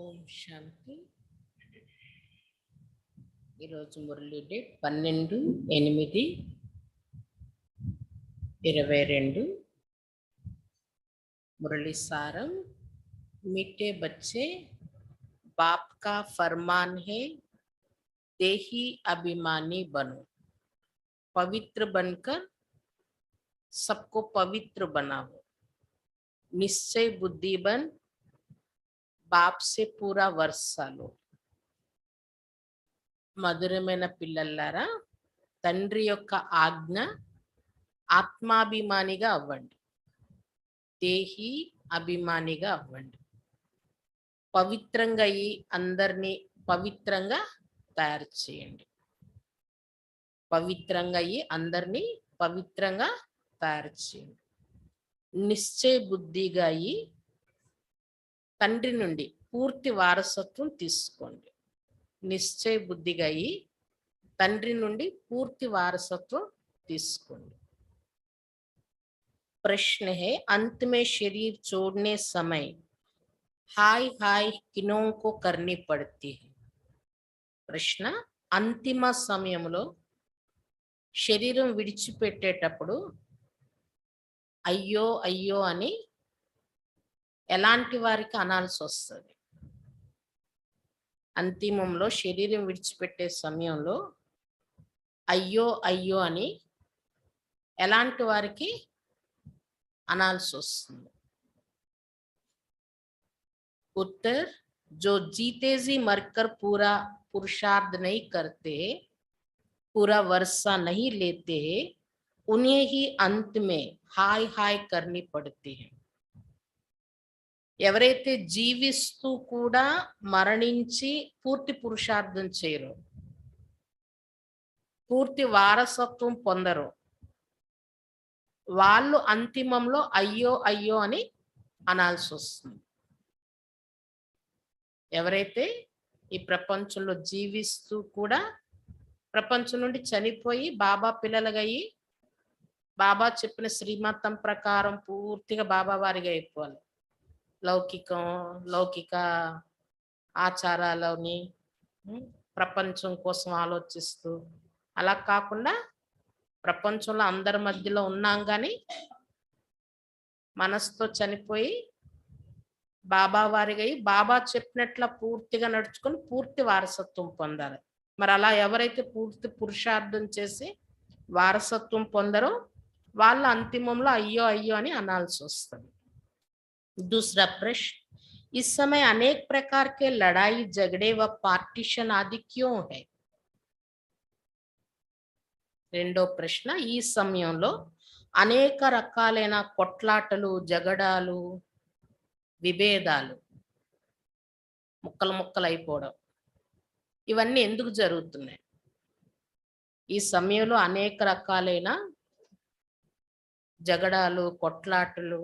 ఓం శాంతి. ఈరోజు మురళి డేట్ 12/8/22. मुरली सारम। मीठे बच्चे, बाप का फरमान है, देही अभिमानी बनो, पवित्र बनकर सबको पवित्र बनाओ, निश्चय बुद्धि बन बाप से पूरा वर्षा लो। మధురమైన పిల్లలారా, తండ్రి యొక్క ఆజ్ఞ ఆత్మాభిమానిగా అవ్వండి, దేహి అభిమానిగా అవ్వండి, పవిత్రంగా అయ్యి అందరినీ పవిత్రంగా తయారు చేయండి, పవిత్రంగా అయ్యి అందరినీ పవిత్రంగా తయారు చేయండి, నిశ్చయ బుద్ధిగా అయ్యి తండ్రి నుండి పూర్తి వారసత్వం తీసుకోండి, నిశ్చయ బుద్ధిగా అయ్యి తండ్రి నుండి పూర్తి వారసత్వం తీసుకోండి। प्रश्न है, अंत में शरीर छोड़ने समय हाय हाय किनों को करनी पड़ती है? ప్రశ్న, అంతిమ సమయంలో శరీరం విడిచిపెట్టేటప్పుడు అయ్యో అయ్యో అని ఎలాంటి వారికి అనాల్సి వస్తుంది? అంతిమంలో శరీరం విడిచిపెట్టే సమయంలో అయ్యో అయ్యో అని ఎలాంటి వారికి అనాల్సి వస్తుంది? उत्तर, जो जीते जी मरकर पूरा पुरुषार्थ नहीं करते, पूरा वर्षा नहीं लेते, उन्हें ही अंत में हाय हाय करनी पड़ती है। ఎవరైతే జీవిస్తూ కూడా మరణించి పూర్తి పురుషార్థం చేయరు, పూర్తి వారసత్వం పొందరు, వాళ్ళు అంతిమంలో అయ్యో అయ్యో అని అనాల్సి వస్తుంది। ఎవరైతే ఈ ప్రపంచంలో జీవిస్తూ కూడా ప్రపంచం నుండి చనిపోయి బాబా పిల్లలుగా అయ్యి బాబా చెప్పిన శ్రీమతం ప్రకారం పూర్తిగా బాబా వారిగా అయిపోవాలి, లౌకిక ఆచారాలని ప్రపంచం కోసం ఆలోచిస్తూ అలా కాకుండా ప్రపంచంలో అందరి మధ్యలో ఉన్నాం కానీ మనసుతో చనిపోయి బాబా వారిగా బాబా చెప్పినట్ల పూర్తిగా నడుచుకొని పూర్తి వారసత్వం పొందాలి। మరి అలా ఎవరైతే పూర్తి పురుషార్థం చేసి వారసత్వం పొందరో వాళ్ళ అంతిమంలో అయ్యో అయ్యో అని అనాల్సి వస్తుంది। दूसरा प्रश्न, इस समय अनेक प्रकार के लड़ाई झगड़े व पार्टीशन आदि क्यों है? రెండో ప్రశ్న, ఈ సమయంలో అనేక రకాలైన కొట్లాటలు, జగడాలు, విభేదాలు, ముక్కలు ముక్కలు అయిపోవడం, ఇవన్నీ ఎందుకు జరుగుతున్నాయి? ఈ సమయంలో అనేక రకాలైన జగడాలు, కొట్లాటలు,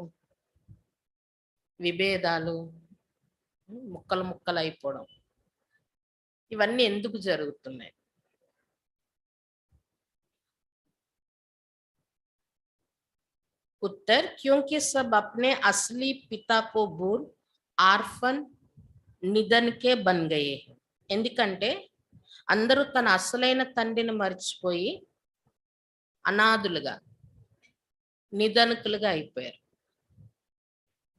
విభేదాలు, ముక్కలు ముక్కలు అయిపోవడం, ఇవన్నీ ఎందుకు జరుగుతున్నాయి? उत्तर, क्योंकि सब अपने असली पिता को भूल आर्फन निधन के बन गए हैं। ఎందుకంటే అందరూ తన అసలైన తండ్రిని మర్చిపోయి అనాథులుగా నిధనకులుగా అయిపోయారు।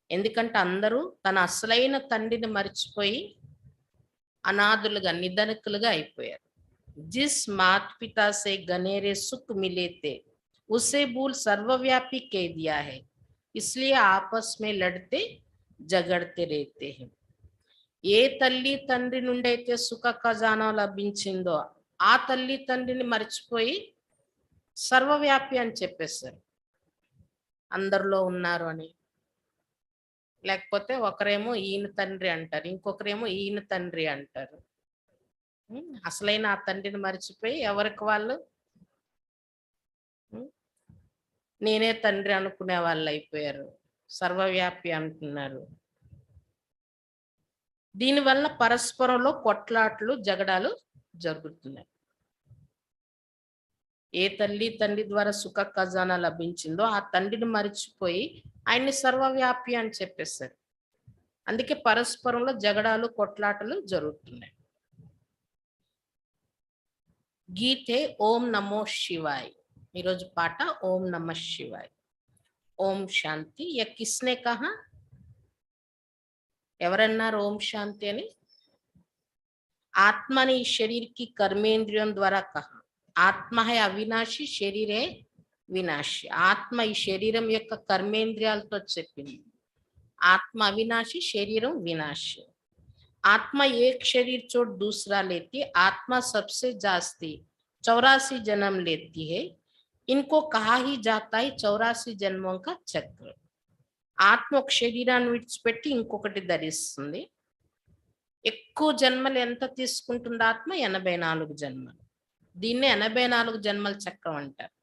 ఎందుకంటే అందరూ తన అసలైన తండ్రిని మర్చిపోయి అనాథులుగా నిధనకులుగా అయిపోయారు। జిస్ మాత పితా సే గనేరే సుఖ్ మిలే తే उसे भूल सर्वव्यापी कह दिया है, इसलिए आपस में लड़ते झगड़ते रहते हैं। ఏ తల్లి తండ్రి నుండి అయితే సుఖ ఖజానా లభించిందో ఆ తల్లి తండ్రిని మర్చిపోయి సర్వవ్యాపి అని చెప్పేశారు, అందరిలో ఉన్నారు అని। లేకపోతే ఒకరేమో ఈయన తండ్రి అంటారు, ఇంకొకరేమో ఈయన తండ్రి అంటారు। అసలైన ఆ తండ్రిని మర్చిపోయి ఎవరికి వాళ్ళు నేనే తండ్రి అనుకునే వాళ్ళు అయిపోయారు, సర్వవ్యాపి అంటున్నారు। దీనివల్ల పరస్పరంలో కొట్లాట్లు, జగడాలు జరుగుతున్నాయి। ఏ తల్లి తండ్రి ద్వారా సుఖ ఖజానా లభించిందో ఆ తండ్రిని మరిచిపోయి ఆయన్ని సర్వవ్యాపి అని చెప్పేశారు। అందుకే పరస్పరంలో జగడాలు కొట్లాటలు జరుగుతున్నాయి. గీతే ఓం నమో శివాయ్. ఈరోజు పాట ఓం నమ శివాయ్. ఓం శాంతి. యా కిస్నే కహా? ఎవరన్నారు ఓం శాంతి అని? आत्मा ने इस शरीर की कर्मेंद्रियों द्वारा कहा. आत्మ है అవినాశి, శరీరే వినాశి. ఆత్మ ఈ శరీరం యొక్క కర్మేంద్రియాలతో చెప్పింది. ఆత్మ అవినాశి, శరీరం వినాశి. आत्मा एक शरीर छोड़ दूसरा लेती. आत्मा सबसे जास्ती 84 जन्म लेती है. इनको कहा ही जाता है 84 जन्मों का चक्र. ఆత్మ ఒక శరీరాన్ని విడిచిపెట్టి ఇంకొకటి ధరిస్తుంది. ఎక్కువ జన్మలు ఎంత తీసుకుంటుంది ఆత్మ? 84 జన్మలు. దీన్నే 84 జన్మల చక్రం అంటారు.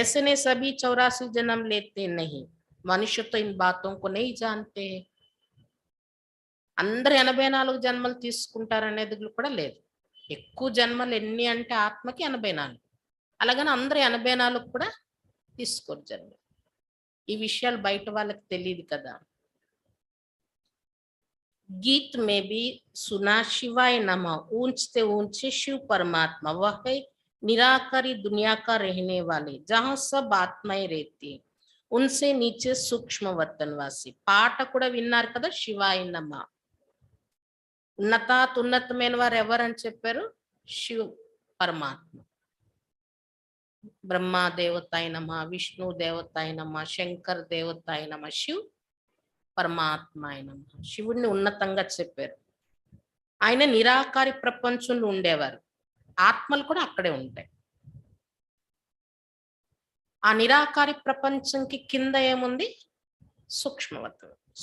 ऐसे ने सभी 84 जन्म लेते नहीं. मनुष्य तो इन बातों को नहीं जानते. అందరు 84 జన్మలు తీసుకుంటారనేది కూడా లేదు. ఎక్కువ జన్మలు ఎన్ని అంటే ఆత్మకి 84. అలాగని అందరూ 84 కూడా తీసుకోరు జన్మలు. ఈ విషయాలు బయట వాళ్ళకి తెలియదు కదా. गीत में भी सुना शिवाय नमः. ऊंचते ऊंचे शिव परमात्मा, वह है निराकारी दुनिया का रहने वाले, जहां सब आत्माएं रहती है. उनसे नीचे सूक्ष्म वतनवासी. పాట కూడా విన్నారు కదా, శివాయ నమ. ఉన్నతమైన వారు ఎవరని చెప్పారు? శివ పరమాత్మ. బ్రహ్మ దేవతాయ నమ, విష్ణు దేవతాయ నమ, శంకర్ దేవతాయ నమ, శివ్ పరమాత్మ ఆయన. శివుడిని ఉన్నతంగా చెప్పారు. ఆయన నిరాకారి ప్రపంచంలో ఉండేవారు. ఆత్మలు కూడా అక్కడే ఉంటాయి. ఆ నిరాకారి ప్రపంచంకి కింద ఏముంది?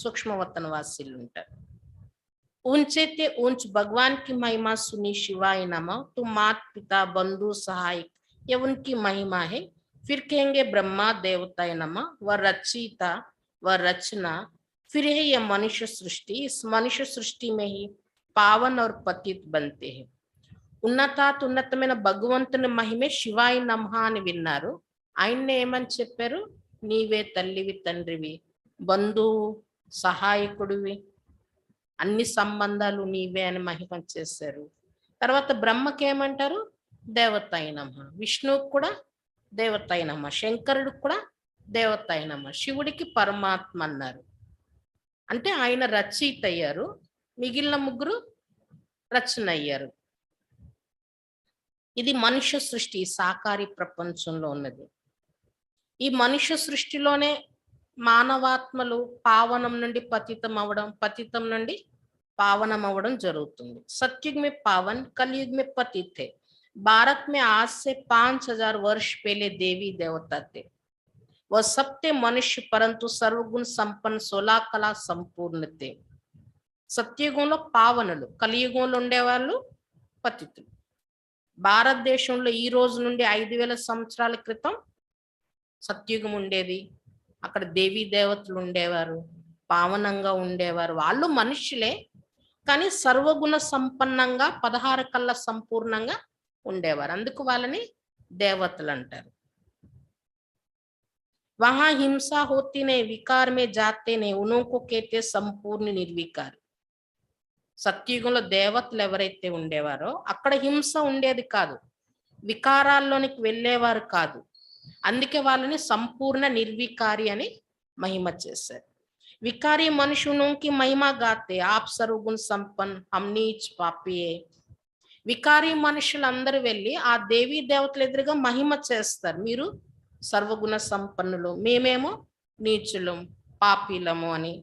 సూక్ష్మవతన వాసిలు ఉంటారు. ऊंचे ते ऊंच भगवान की महिमा सुनी शिवाय नमः. तुम मात पिता बंधु सहायक, ये उनकी महिमा है. फिर कहेंगे ब्रह्मा देवताय नमः. वह रचयिता, वह रचना. फिर है यह मनुष्य सृष्टि. इस मनुष्य सृष्टि में ही पावन और पतित बनते हैं. ఉన్నతమైన భగవంతుని మహిమే శివాయ నమః అని విన్నారు. ఆయన్నే ఏమని చెప్పారు? నీవే తల్లివి, తండ్రివి, బంధువు, సహాయకుడివి, అన్ని సంబంధాలు నీవే అని మహిమ చేశారు. తర్వాత బ్రహ్మకి ఏమంటారు? దేవతాయ నమః. విష్ణువుకి కూడా దేవతాయ నమః. శంకరుడికి కూడా దేవతాయ నమః. శివుడికి పరమాత్మ అన్నారు. అంటే ఆయన రచయిత అయ్యారు, మిగిలిన ముగ్గురు రచన అయ్యారు. ఇది మనుష్య సృష్టి, సాకారి ప్రపంచంలో ఉన్నది. ఈ మనుష్య సృష్టిలోనే మానవాత్మలు పావనం నుండి పతితం అవ్వడం, పతితం నుండి పావనం అవ్వడం జరుగుతుంది. सतयुग में पावन, कलयुग में पतित थे. भारत में आज से 5000 वर्ष पहले देवी देवता थे. वह सब थे मनुष्य, परंतु सर्वगुण संपन्न 16 कला संपूर्ण थे. సత్యుగంలో పావనులు, కలియుగంలో ఉండేవాళ్ళు పతితులు. భారతదేశంలో ఈ రోజు నుండి 5000 సంవత్సరాల క్రితం సత్యుగం ఉండేది. అక్కడ దేవీ దేవతలు ఉండేవారు, పావనంగా ఉండేవారు. వాళ్ళు మనుషులే, కానీ సర్వగుణ సంపన్నంగా 16 కళ్ళ సంపూర్ణంగా ఉండేవారు. అందుకు వాళ్ళని దేవతలు అంటారు. वहां हिंसा होती नहीं, विकार में जाते नहीं, उनको कहते संपूर्ण निर्विकार. సత్యుగంలో దేవతలు ఎవరైతే ఉండేవారో అక్కడ హింస ఉండేది కాదు, వికారాల్లోనికి వెళ్ళేవారు కాదు. అందుకే వాళ్ళని సంపూర్ణ నిర్వికారి అని మహిమ చేశారు. వికారి మనుషునికి మహిమ గాతే, ఆప్ సర్వగుణ సంపన్, హమ్ నీచ్ పాపియే. వికారి మనుషులందరూ వెళ్ళి ఆ దేవీ దేవతల ఎదురుగా మహిమ చేస్తారు. మీరు సర్వగుణ సంపన్నులు, మేమేమో నీచులం, పాపీలము అని.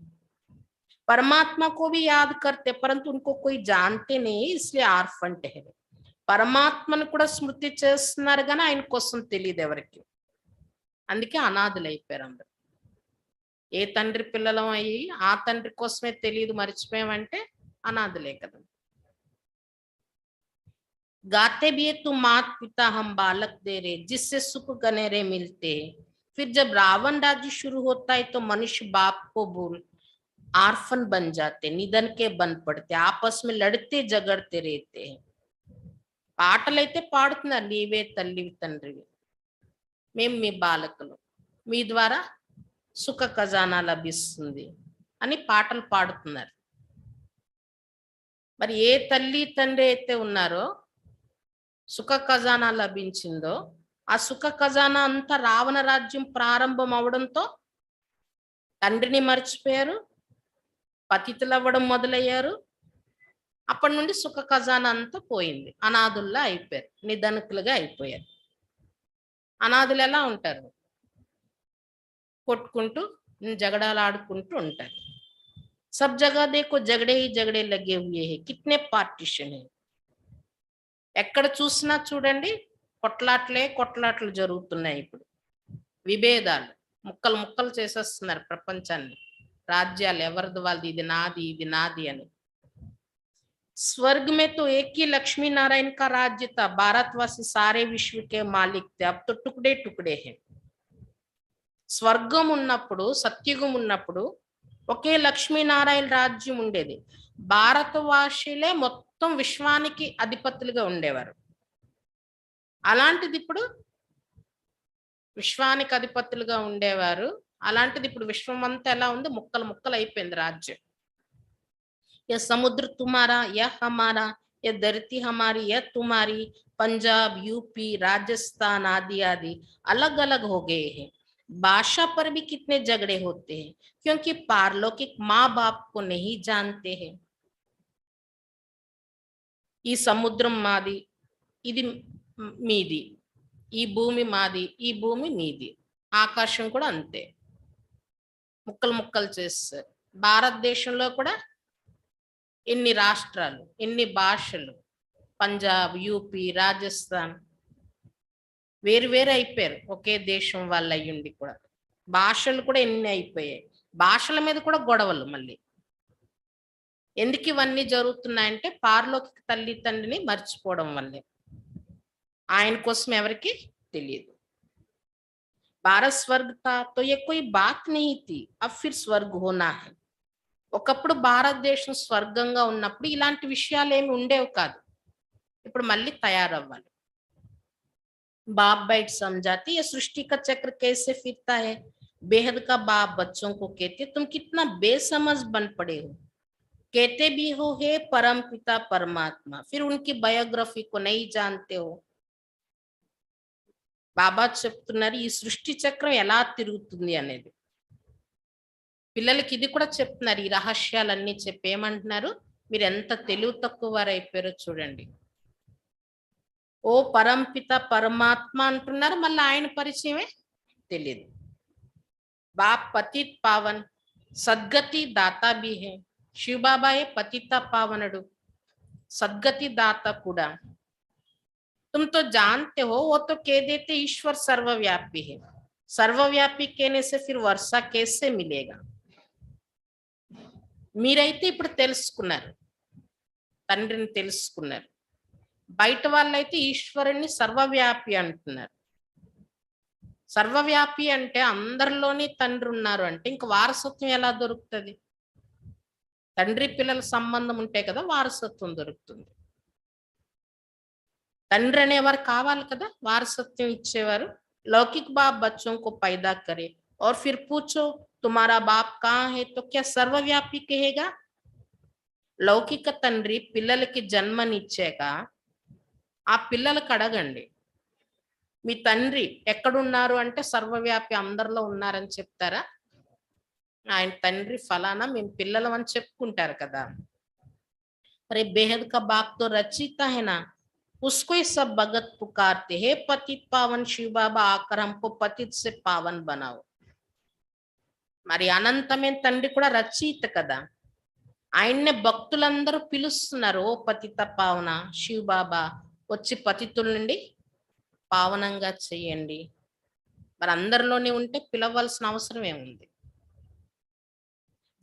परमात्मा को भी याद करते, परंतु उनको कोई जानते नहीं, इसलिए आर्फन ठहरे. పరమాత్మను కూడా స్మృతి చేస్తున్నారు కానీ ఆయన కోసం తెలియదు ఎవరికి. అందుకే అనాథులు అయిపోయారు అందరు. ఏ తండ్రి పిల్లలం అయ్యి ఆ తండ్రి కోసమే తెలియదు, మర్చిపోయామంటే అనాథులే కదా. गाते भी तुम मात पिता हम बालक दे रहे, जिससे सुख गनेरे मिलते. फिर जब रावण राज्य शुरू होता है तो मनुष्य बाप को भूल आर्फन बन जाते, निधन के बन पड़ते, आपस में लड़ते झगड़ते रहते हैं. పాటలైతే పాడుతున్నారు, నీవే తల్లివి తండ్రివి, మేము మీ బాలకులు, మీ ద్వారా సుఖ ఖజానా లభిస్తుంది అని పాటలు పాడుతున్నారు. మరి ఏ తల్లి తండ్రి అయితే ఉన్నారో సుఖ ఖజానా లభించిందో ఆ సుఖ ఖజానా అంతా రావణ రాజ్యం ప్రారంభం అవడంతో తండ్రిని మర్చిపోయారు, పతితులవ్వడం మొదలయ్యారు. అప్పటి నుండి సుఖ ఖజానా అంతా పోయింది. అనాథుల్లా అయిపోయారు, నిధనకులుగా అయిపోయారు. అనాథులు ఎలా ఉంటారు? కొట్టుకుంటూ జగడాలు ఆడుకుంటూ ఉంటారు. सब जगह देखो झगड़े ही झगड़े लगे हुए हैं, कितने पार्टीशन है. ఎక్కడ చూసినా చూడండి కొట్లాట్లు జరుగుతున్నాయి. ఇప్పుడు విభేదాలు, ముక్కలు ముక్కలు చేసేస్తున్నారు ప్రపంచాన్ని. రాజ్యాలు ఎవరిది వాళ్ళది, ఇది నాది ఇది నాది అని. स्वर्ग में तो एक ही लक्ष्मी नारायण का राज्य था, भारतवासी सारे विश्व के मालिक थे, अब तो टुकड़े टुकड़े हैं. స్వర్గం ఉన్నప్పుడు, సత్యుగం ఉన్నప్పుడు ఒకే లక్ష్మీనారాయణ రాజ్యం ఉండేది. భారతవాసులే మొత్తం విశ్వానికి అధిపతులుగా ఉండేవారు. అలాంటిది ఇప్పుడు విశ్వానికి అధిపతులుగా ఉండేవారు. అలాంటిది ఇప్పుడు విశ్వం అంతా ఎలా ఉంది? ముక్కలు ముక్కలు అయిపోయింది రాజ్యం. ये समुद्र तुम्हारा, यह हमारा, ये धरती हमारी, यह तुम्हारी. पंजाब, यूपी, राजस्थान आदि आदि अलग अलग हो गए हैं. भाषा पर भी कितने झगड़े होते हैं, क्योंकि पारलौकिक माँ बाप को नहीं जानते हैं. ఈ సముద్రం మాది, ఇది మీది, ఈ భూమి మాది, ఈ భూమి మీది. ఆకాశం కూడా అంతే, ముక్కలు ముక్కలు చేస్తారు. భారతదేశంలో కూడా ఎన్ని రాష్ట్రాలు, ఎన్ని భాషలు, పంజాబ్, యూపీ, రాజస్థాన్ వేరు వేరు అయిపోయారు. ఒకే దేశం వాళ్ళు అయ్యుండి కూడా భాషలు కూడా ఎన్ని అయిపోయాయి. భాషల మీద కూడా గొడవలు. మళ్ళీ ఎందుకు ఇవన్నీ జరుగుతున్నాయంటే పారలౌకిక తల్లి తండ్రిని మర్చిపోవడం వల్లే. ఆయన కోసం ఎవరికి తెలియదు. భారత్ స్వర్గ్ తా తో ఏ కోయి బాత్ నహీ థీ, అబ్ ఫిర్ స్వర్గ్ హోనా హై. ఒకప్పుడు భారతదేశం స్వర్గంగా ఉన్నప్పుడు ఇలాంటి విషయాలు ఏమి ఉండేవి కాదు. ఇప్పుడు మళ్ళీ తయారవ్వాలి. बाप बैठ समझाती, ये सृष्टि का चक्र कैसे फिरता है. बेहद का बाप बच्चों को कहते, तुम कितना बेसमझ बन पड़े हो. कहते भी हो हे परम पिता परमात्मा, फिर उनकी बायोग्राफी को नहीं जानते हो. బాబా చెప్తున్నారు ఈ సృష్టి చక్రం ఎలా తిరుగుతుంది అనేది. పిల్లలకి ఇది కూడా చెప్తున్నారు. ఈ రహస్యాలన్నీ చెప్పేమంటున్నారు, మీరు ఎంత తెలివి తక్కువ వారైపోయారో చూడండి. ఓ పరంపిత పరమాత్మ అంటున్నారు, మళ్ళీ ఆయన పరిచయమే తెలియదు. బాప్ పతిత్ పావన్ సద్గతి దాతా భీ హే. శివబాబాయే పతిత పావనుడు, సద్గతి దాత కూడా. तुम तो जानते हो, वो तो कह देते ईश्वर सर्वव्यापी है. सर्वव्यापी कहने से फिर वर्षा कैसे मिलेगा. మీరైతే ఇప్పుడు తెలుసుకున్నారు, తండ్రిని తెలుసుకున్నారు. బయట వాళ్ళైతే ఈశ్వరుణ్ణి సర్వవ్యాపి అంటున్నారు. సర్వవ్యాపి అంటే అందరిలోని తండ్రి ఉన్నారు అంటే ఇంక వారసత్వం ఎలా దొరుకుతుంది? తండ్రి పిల్లల సంబంధం ఉంటే కదా వారసత్వం దొరుకుతుంది. తండ్రి అనేవారు కావాలి కదా వారసత్వం ఇచ్చేవారు. लौकिक बाप बच्चों को पैदा करे और फिर पूछो तुम्हारा बाप कहाँ है, तो क्या सर्वव्यापी कहेगा. లౌకిక తండ్రి పిల్లలకి జన్మనిచ్చాక ఆ పిల్లలకు అడగండి, మీ తండ్రి ఎక్కడున్నారు అంటే సర్వవ్యాపి అందరిలో ఉన్నారని చెప్తారా? ఆయన తండ్రి ఫలానా, మేము పిల్లలం అని చెప్పుకుంటారు కదా. అరే బేహద్ కా బాప్ తో రచయిత है ना, उसको ही सब भगत पुकारते हैं. पतित पावन शिव बाबा आकर हमको पतित से पावन बनाओ. మరి అనంతమైన తండ్రి కూడా రచయిత కదా, ఆయన్నే భక్తులందరూ పిలుస్తున్నారు. ఓ పతిత పావన శివ బాబా వచ్చి పతితుల నుండి పావనంగా చెయ్యండి. మరి అందరిలోనే ఉంటే పిలవలసిన అవసరం ఏముంది?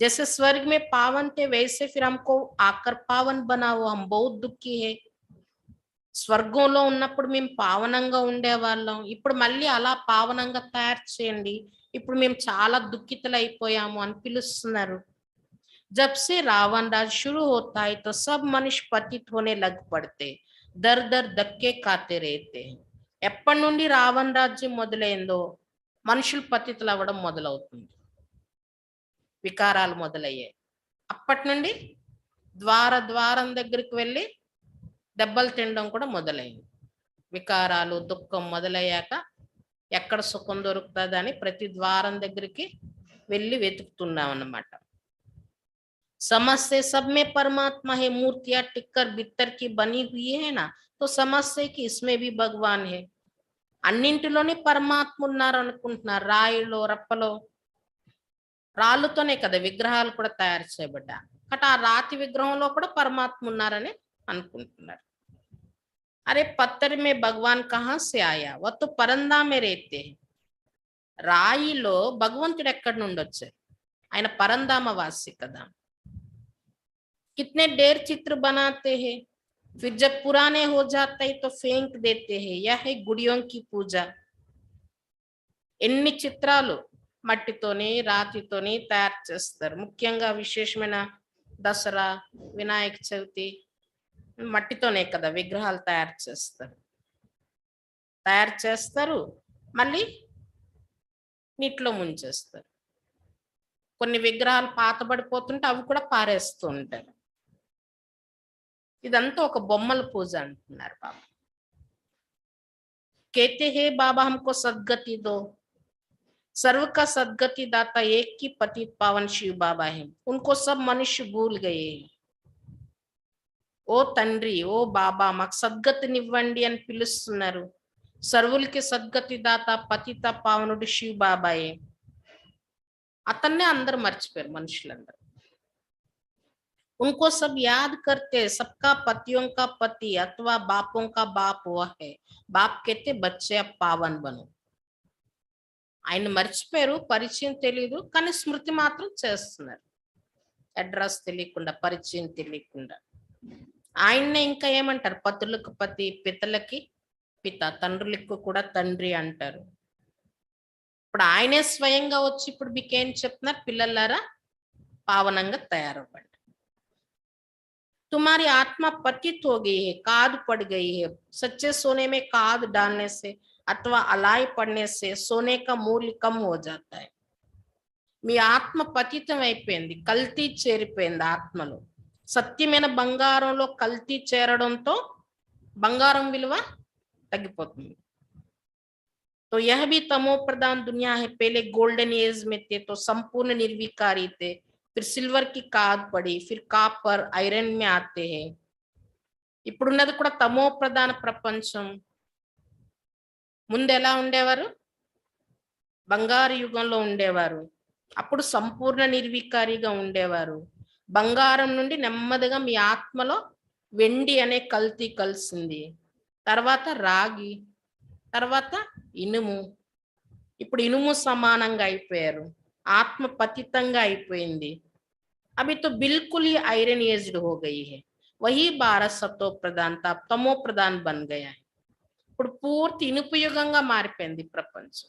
जैसे स्वर्ग में पावन थे वैसे फिर हमको आकर पावन बनाओ, हम बहुत दुखी है. స్వర్గంలో ఉన్నప్పుడు మేము పావనంగా ఉండేవాళ్ళం, ఇప్పుడు మళ్ళీ అలా పావనంగా తయారు చేయండి, ఇప్పుడు మేము చాలా దుఃఖితులు అయిపోయాము అని పిలుస్తున్నారు. जब से रावण राज शुरू होता है तो सब मनुष्य पतित होने लग पड़ते, दर दर धक्के खाते रहते हैं. ఎప్పటి నుండి రావణ రాజ్యం మొదలైందో మనుషులు పతితులు అవ్వడం మొదలవుతుంది, వికారాలు మొదలయ్యాయి. అప్పటి నుండి ద్వారం దగ్గరికి వెళ్ళి దెబ్బలు తినడం కూడా మొదలైంది. వికారాలు, దుఃఖం మొదలయ్యాక ఎక్కడ సుఖం దొరుకుతుందని ప్రతి ద్వారం దగ్గరికి వెళ్ళి వెతుకుతున్నాం అన్నమాట. समझते सब में परमात्मा है, मूर्तियां टिक्कर बित्तर की बनी हुई है ना, तो समझते कि इसमें भी भगवान है. అన్నింటిలోనే పరమాత్మ ఉన్నారు అనుకుంటున్నారు. రాయిలో, రప్పలో, రాళ్ళతోనే కదా విగ్రహాలు కూడా తయారు చేయబడ్డా. బట్ ఆ రాతి విగ్రహంలో కూడా పరమాత్మ ఉన్నారని అనుకుంటున్నారు. అరే పత్తర్ మే భగవాన్ కహా సే ఆయా, వ తో పరందా మే రేతే. రాయిలో భగవంతుడు ఎక్కడి నుండి వచ్చారు? ఆయన పరంధామ వాసి కదా. कितने ढेर चित्र बनाते हैं, फिर जब पुराने हो जाते हैं तो फेंक देते हैं. यह है गुड़ियों की पूजा. ఎన్ని చిత్రాలు మట్టితోని, రాతితోని తయారు చేస్తారు. ముఖ్యంగా విశేషమైన దసరా, వినాయక చవితి మట్టితోనే కదా విగ్రహాలు తయారు చేస్తారు. మళ్ళీ నీటిలో ముంచేస్తారు. కొన్ని విగ్రహాలు పాతబడిపోతుంటే అవి కూడా పారేస్తూ ఉంటారు. ఇదంతా ఒక బొమ్మల పూజ అంటున్నారు బాబా. कहते हैं बाबा हमको सदगति दो, सर्व का सदगति दाता एक की पतित पावन शिव बाबा है, उनको सब मनुष्य भूल गए. ఓ తండ్రి, ఓ బాబా మాకు సద్గతినివ్వండి అని పిలుస్తున్నారు. సర్వులకి సద్గతి దాత పతిత పావనుడు శివ్ బాబాయే. అతన్నే అందరు మర్చిపోయారు మనుషులందరూ. उनको सब याद करते, सबका पतियों का पति अथवा बापों का बाप वह है. बाप कहते बच्चे अब पावन बनो. ఆయన మర్చిపోయారు, పరిచయం తెలియదు, కానీ స్మృతి మాత్రం చేస్తున్నారు. అడ్రస్ తెలియకుండా, పరిచయం తెలియకుండా. ఆయన్నే ఇంకా ఏమంటారు? పతులకు పతి, పితలకి పిత, తండ్రులకు కూడా తండ్రి అంటారు. ఇప్పుడు ఆయనే స్వయంగా వచ్చి ఇప్పుడు మీకేం చెప్తున్నారు? పిల్లలారా పావనంగా తయారవ్వండి. तुम्हारी आत्मा पतित हो गई है, काद पड़ गई है. सच्चे सोने में काद डालने से अथवा अलाई पड़ने से सोने का मूल्य कम हो जाता है. మీ ఆత్మ పతితం అయిపోయింది, కల్తీ చేరిపోయింది ఆత్మలో. సత్యమైన బంగారంలో కల్తీ చేరడంతో బంగారం విలువ తగ్గిపోతుంది. तो यह भी तमो प्रधान दुनिया है. पहले गोल्डन एज में थे तो संपूर्ण निर्विकारी थे, फिर सिल्वर की काद पड़ी, फिर कापर ఐరన్ में आते हैं. ఇప్పుడున్నది కూడా తమో ప్రధాన ప్రపంచం. ముందు ఎలా ఉండేవారు? బంగారు యుగంలో ఉండేవారు. అప్పుడు సంపూర్ణ నిర్వికారిగా ఉండేవారు. బంగారం నుండి నెమ్మదిగా మీ ఆత్మలో వెండి అనే కల్తీ కలిసింది. తర్వాత రాగి, తర్వాత ఇనుము. ఇప్పుడు ఇనుము సమానంగా అయిపోయారు. ఆత్మ పతితంగా అయిపోయింది. अभी तो बिल्कुल ही आयरन एज्ड हो गई है. वही भारत सतो प्रधान था, तमो प्रधान बन गया है. ఇప్పుడు పూర్తి ఇనుపు యుగంగా మారిపోయింది ప్రపంచం.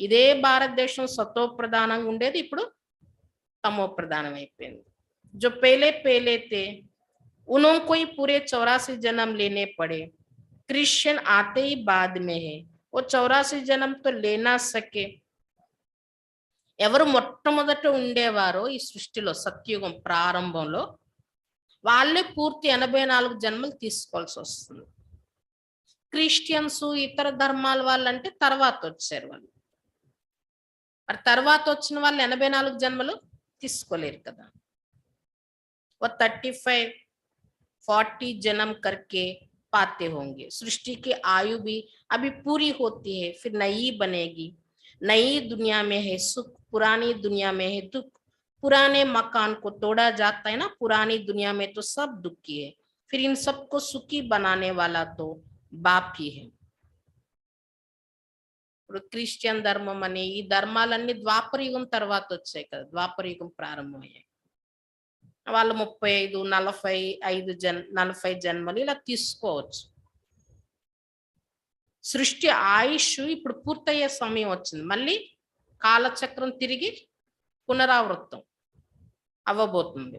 ఇదే భారతదేశం సతో ప్రధానంగా ఉండేది, ఇప్పుడు తమో ప్రధానం అయిపోయింది. जो पहले पहले थे उनको ही पूरे 84 जन्म लेने पड़े. क्रिश्चियन आते ही बाद में है, वो 84 जन्म तो ले ना सके. ఎవరు మొట్టమొదట ఉండేవారో ఈ సృష్టిలో సత్యుగం ప్రారంభంలో, వాళ్ళే పూర్తి 84 జన్మలు తీసుకోవాల్సి వస్తుంది. క్రిస్టియన్స్, ఇతర ధర్మాల వాళ్ళంటే తర్వాత వచ్చారు వాళ్ళు. మరి తర్వాత వచ్చిన వాళ్ళు 84 జన్మలు తీసుకోలేరు కదా. 35-40 जन्म करके पाते होंगे. सृष्टि की आयु भी अभी पूरी होती है, फिर नई बनेगी. नई दुनिया में है सुख, पुरानी दुनिया में है दुख. पुराने मकान को तोड़ा जाता है ना, पुरानी दुनिया में तो सब दुखी है, फिर इन सबको सुखी बनाने वाला तो बाप ही है. ఇప్పుడు క్రిస్టియన్ ధర్మం అని ఈ ధర్మాలన్నీ ద్వాపర యుగం తర్వాత వచ్చాయి కదా, ద్వాపర యుగం ప్రారంభమయ్యాయి. వాళ్ళు 35, 40 జన్మలు ఇలా తీసుకోవచ్చు. సృష్టి ఆయుష్ ఇప్పుడు పూర్తయ్యే సమయం వచ్చింది. మళ్ళీ కాలచక్రం తిరిగి పునరావృతం అవ్వబోతుంది.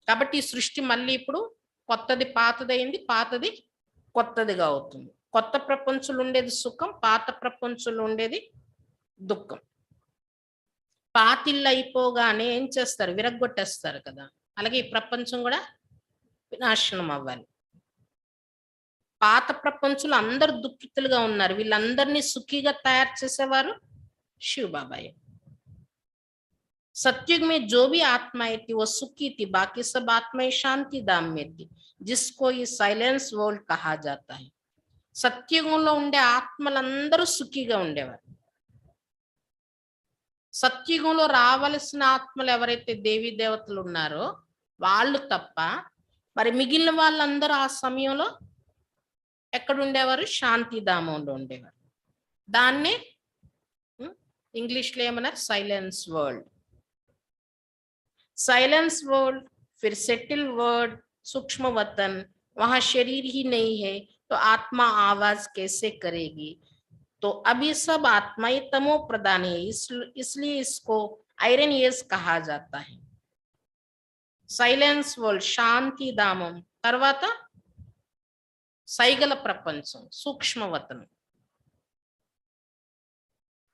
కాబట్టి ఈ సృష్టి మళ్ళీ ఇప్పుడు కొత్తది పాతదైంది, పాతది కొత్తదిగా అవుతుంది. కొత్త ప్రపంచంలో ఉండేది సుఖం, పాత ప్రపంచంలో ఉండేది దుఃఖం. పాతిళ్ళు అయిపోగానే ఏం చేస్తారు? విరగ్గొట్టేస్తారు కదా. అలాగే ఈ ప్రపంచం కూడా వినాశనం అవ్వాలి. పాత ప్రపంచంలో అందరూ దుఃఖితులుగా ఉన్నారు. వీళ్ళందరినీ సుఖీగా తయారు చేసేవారు శివబాబాయే. सत्युग में जो भी आत्माएं थी वो सुखी थी, बाकी सब आत्माएं शांति धाम में थी, जिसको ये సైలెన్స్ వరల్డ్ कहा जाता है. సత్యుగంలో ఉండే ఆత్మలందరూ సుఖీగా ఉండేవారు. సత్యుగంలో రావలసిన ఆత్మలు ఎవరైతే దేవీ దేవతలు ఉన్నారో వాళ్ళు తప్ప మరి మిగిలిన వాళ్ళందరూ ఆ సమయంలో ఎక్కడ ఉండేవారు? శాంతిధామంలో ఉండేవారు. దాన్నే ఇంగ్లీష్లో ఏమన్నారు? Silence world. साइलेंस वर्ल्ड, फिर सेटल वर्ल्ड, सूक्ष्म वतन, वहां शरीर ही नहीं है तो आत्मा आवाज कैसे करेगी? तो अभी सब आत्माएं तमो प्रधान है, इसलिए इसको आयरन एज कहा जाता है. సైలెన్స్ వరల్డ్, శాంతి ధామం, తర్వాత సైగల ప్రపంచం, సూక్ష్మవతనం.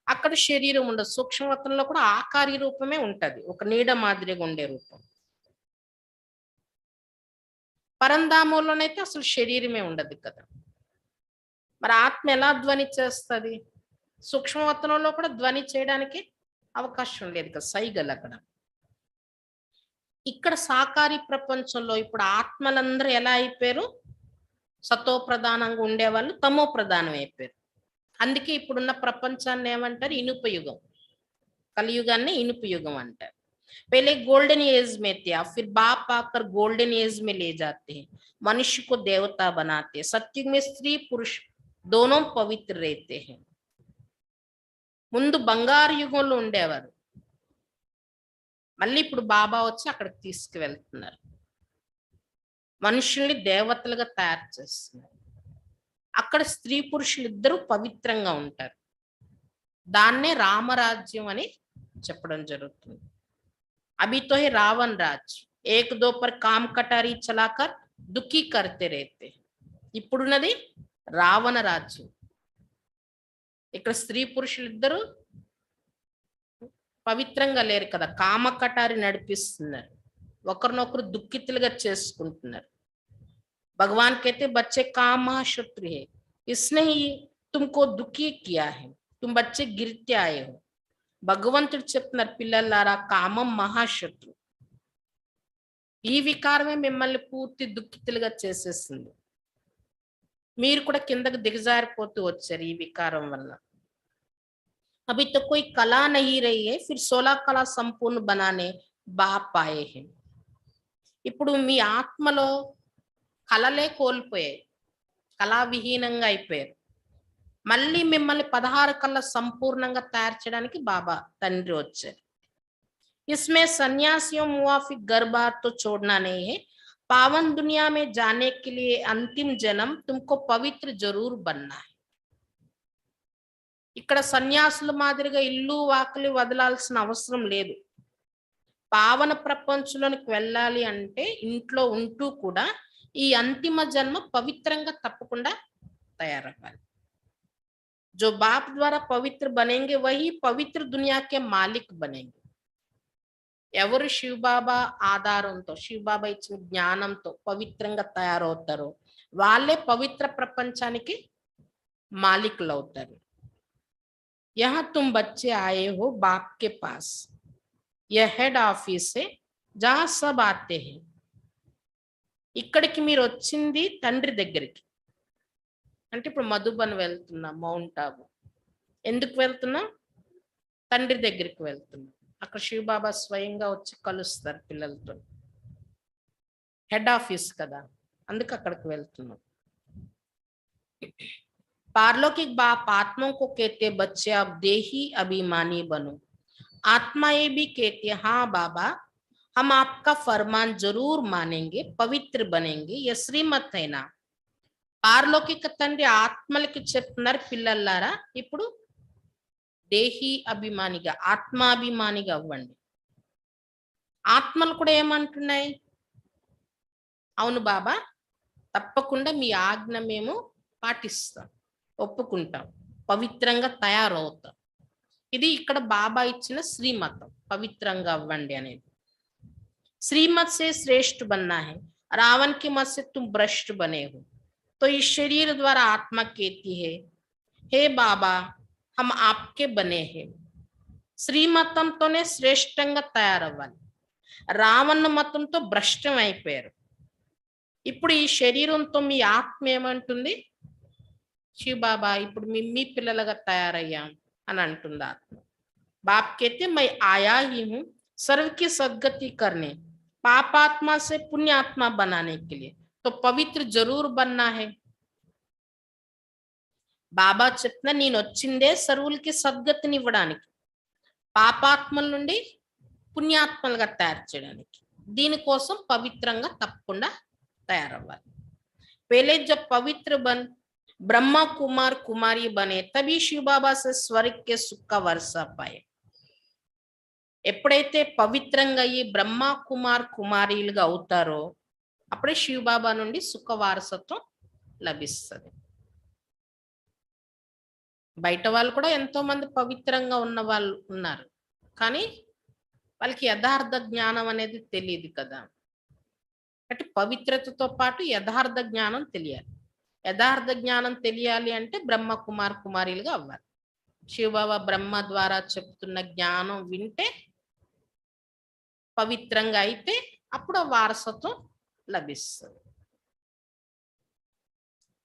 అక్కడ శరీరం ఉండదు. సూక్ష్మవతంలో కూడా ఆకారి రూపమే ఉంటది, ఒక నీడ మాదిరిగా ఉండే రూపం. పరంధామంలోనైతే అసలు శరీరమే ఉండదు కదా. మరి ఆత్మ ఎలా ధ్వని చేస్తుంది? సూక్ష్మవతనంలో కూడా ధ్వని చేయడానికి అవకాశం లేదు కదా, సైగలు అక్కడ. ఇక్కడ సాకారి ప్రపంచంలో ఇప్పుడు ఆత్మలందరూ ఎలా అయిపోయారు? సతో ప్రధానంగా ఉండేవాళ్ళు తమో ప్రధానం అయిపోయారు. అందుకే ఇప్పుడున్న ప్రపంచాన్ని ఏమంటారు? ఇనుప యుగం. కలియుగాన్ని ఇనుప యుగం అంటారు. पहले गोल्डन एज में थे, फिर बाप आकर गोल्डन एज में ले जाते हैं, मनुष्य को देवता बनाते हैं. सत्युग में स्त्री पुरुष दोनों पवित्र रहते हैं. ముందు బంగారు యుగంలో ఉండేవారు, మళ్ళీ ఇప్పుడు బాబా వచ్చి అక్కడికి తీసుకువెళ్తున్నారు. మనుషుల్ని దేవతలుగా తయారు చేస్తున్నారు. అక్కడ స్త్రీ పురుషులు ఇద్దరు పవిత్రంగా ఉంటారు. దాన్నే రామరాజ్యం అని చెప్పడం జరుగుతుంది. అభి తో హై రావణ్ రాజ్, ఏక్ దో పర్ కామ్ కటారీ చలాకర్ దుఃఖీ కర్తే రేతే. ఇప్పుడున్నది రావణ రాజ్యం. ఇక్కడ స్త్రీ పురుషులు ఇద్దరు పవిత్రంగా లేరు కదా, కామ కటారి నడిపిస్తున్నారు, ఒకరినొకరు దుఃఖితులుగా చేసుకుంటున్నారు. भगवान कहते बच्चे काम महाशत्रु है, इसने ही तुमको दुखी किया है, तुम बच्चे गिरते आए हो. భగవంతుడు చెప్తున్నారు, పిల్లలారా కామం మహాశత్రు, ఈ వికారమే మిమ్మల్ని పూర్తి దుఃఖితులుగా చేసేస్తుంది. మీరు కూడా కిందకు దిగజారిపోతూ వచ్చారు ఈ వికారం వల్ల. అభి తో కోయి కళా నహీ రహీ హై, ఫిర్ 16 కళా సంపూర్ణ బనానే బాప్ ఆయే హై. ఇప్పుడు మీ ఆత్మలో కళలే కోల్పోయాయి, కళావిహీనంగా అయిపోయారు. మళ్ళీ మిమ్మల్ని 16 కళ సంపూర్ణంగా తయారు చేయడానికి బాబా తండ్రి వచ్చారు. इसमें सन्यासियों मुआफिक घर बार तो छोड़ना नहीं है, पावन दुनिया में जाने के लिए अंतिम जन्म तुमको पवित्र जरूर बनना है. ఇక్కడ సన్యాసుల మాదిరిగా ఇల్లు వాకిలి వదలాల్సిన అవసరం లేదు. పావన ప్రపంచంలోనికి వెళ్ళాలి అంటే ఇంట్లో ఉంటూ కూడా ఈ అంతిమ జన్మ పవిత్రంగా తప్పకుండా తయారవ్వాలి. जो बाप द्वारा पवित्र बनेंगे वही पवित्र दुनिया के मालिक बनेंगे. ఎవరు శివబాబా ఆధారంతో, శివబాబా ఇచ్చిన జ్ఞానంతో పవిత్రంగా తయారవుతారో వాళ్ళే పవిత్ర ప్రపంచానికి మాలికులు అవుతారు. यहाँ तुम बच्चे आए हो बाप के पास, यह हेड ऑफिस है जहां सब आते हैं. ఇక్కడికి మీరు వచ్చింది తండ్రి దగ్గరికి. అంటే ఇప్పుడు మధుబన్ వెళ్తున్నా, మౌంట్ ఆబు. ఎందుకు వెళ్తున్నా? తండ్రి దగ్గరికి వెళ్తున్నా. అక్కడ శివబాబా స్వయంగా వచ్చి కలుస్తారు పిల్లలతో. హెడ్ ఆఫీస్ కదా, అందుకు అక్కడికి వెళ్తున్నాం. पारलौकिक बाप आत्माओं को कहते बच्चे अब देही अभिमानी बनो. आत्माएं भी कहते हाँ बाबा हम आपका फरमान जरूर मानेंगे, पवित्र बनेंगे, यह श्रीमत है ना. పారలౌకిక తండ్రి ఆత్మలకి చెప్తున్నారు, పిల్లలారా ఇప్పుడు దేహి అభిమానిగా, ఆత్మాభిమానిగా అవ్వండి. ఆత్మలు కూడా ఏమంటున్నాయి? అవును బాబా, తప్పకుండా మీ ఆజ్ఞ మేము పాటిస్తాం, ఒప్పుకుంటాం, పవిత్రంగా తయారవుతాం. ఇది ఇక్కడ బాబా ఇచ్చిన శ్రీమతం, పవిత్రంగా అవ్వండి అనేది. श्रीमत से श्रेष्ठ बनना है, रावण के मत से तुम भ्रष्ट बने हो। तो इस शरीर द्वारा आत्मा कहती है, हे बाबा हम आपके बने हैं, శ్రీమతంతోనే శ్రేష్టంగా తయారవ్వాలి, రావణ మతంతో భ్రష్టం అయిపోయారు. ఇప్పుడు ఈ శరీరంతో మీ ఆత్మ ఏమంటుంది, శివబాబా ఇప్పుడు మీ పిల్లలుగా తయారయ్యాం అని అంటుంది ఆత్మ. బాప్ कहते मैं आया ही हूँ सर्व की सद्गति करने, पापात्मा से पुण्यात्मा बनाने के लिए, तो पवित्र जरूर बनना है. బాబా చెప్తున్నా నేను వచ్చిందే సర్వులకి సద్గతిని ఇవ్వడానికి, పాపాత్మల నుండి పుణ్యాత్మలుగా తయారు చేయడానికి. దీనికోసం పవిత్రంగా తప్పకుండా తయారవ్వాలి. पहले जब पवित्र बन ब्रह्मा कुमार कुमारी बने तभी शिव बाबा से स्वर्ग के सुख का वर्षा पाए. ఎప్పుడైతే పవిత్రంగా ఈ బ్రహ్మ కుమార్ కుమారీలుగా అవుతారో అప్పుడే శివ బాబా నుండి సుఖ వారసత్వం లభిస్తుంది. బయట వాళ్ళు కూడా ఎంతో మంది పవిత్రంగా ఉన్న వాళ్ళు ఉన్నారు, కానీ వాళ్ళకి యథార్థ జ్ఞానం అనేది తెలియదు కదా. అంటే పవిత్రతతో పాటు యథార్థ జ్ఞానం తెలియాలి. యథార్థ జ్ఞానం తెలియాలి అంటే బ్రహ్మ కుమార్ కుమారీలుగా అవ్వాలి. శివబాబా బ్రహ్మ ద్వారా చెప్తున్న జ్ఞానం వింటే, పవిత్రంగా అయితే అప్పుడు వారసత్వం లభిస్తుంది.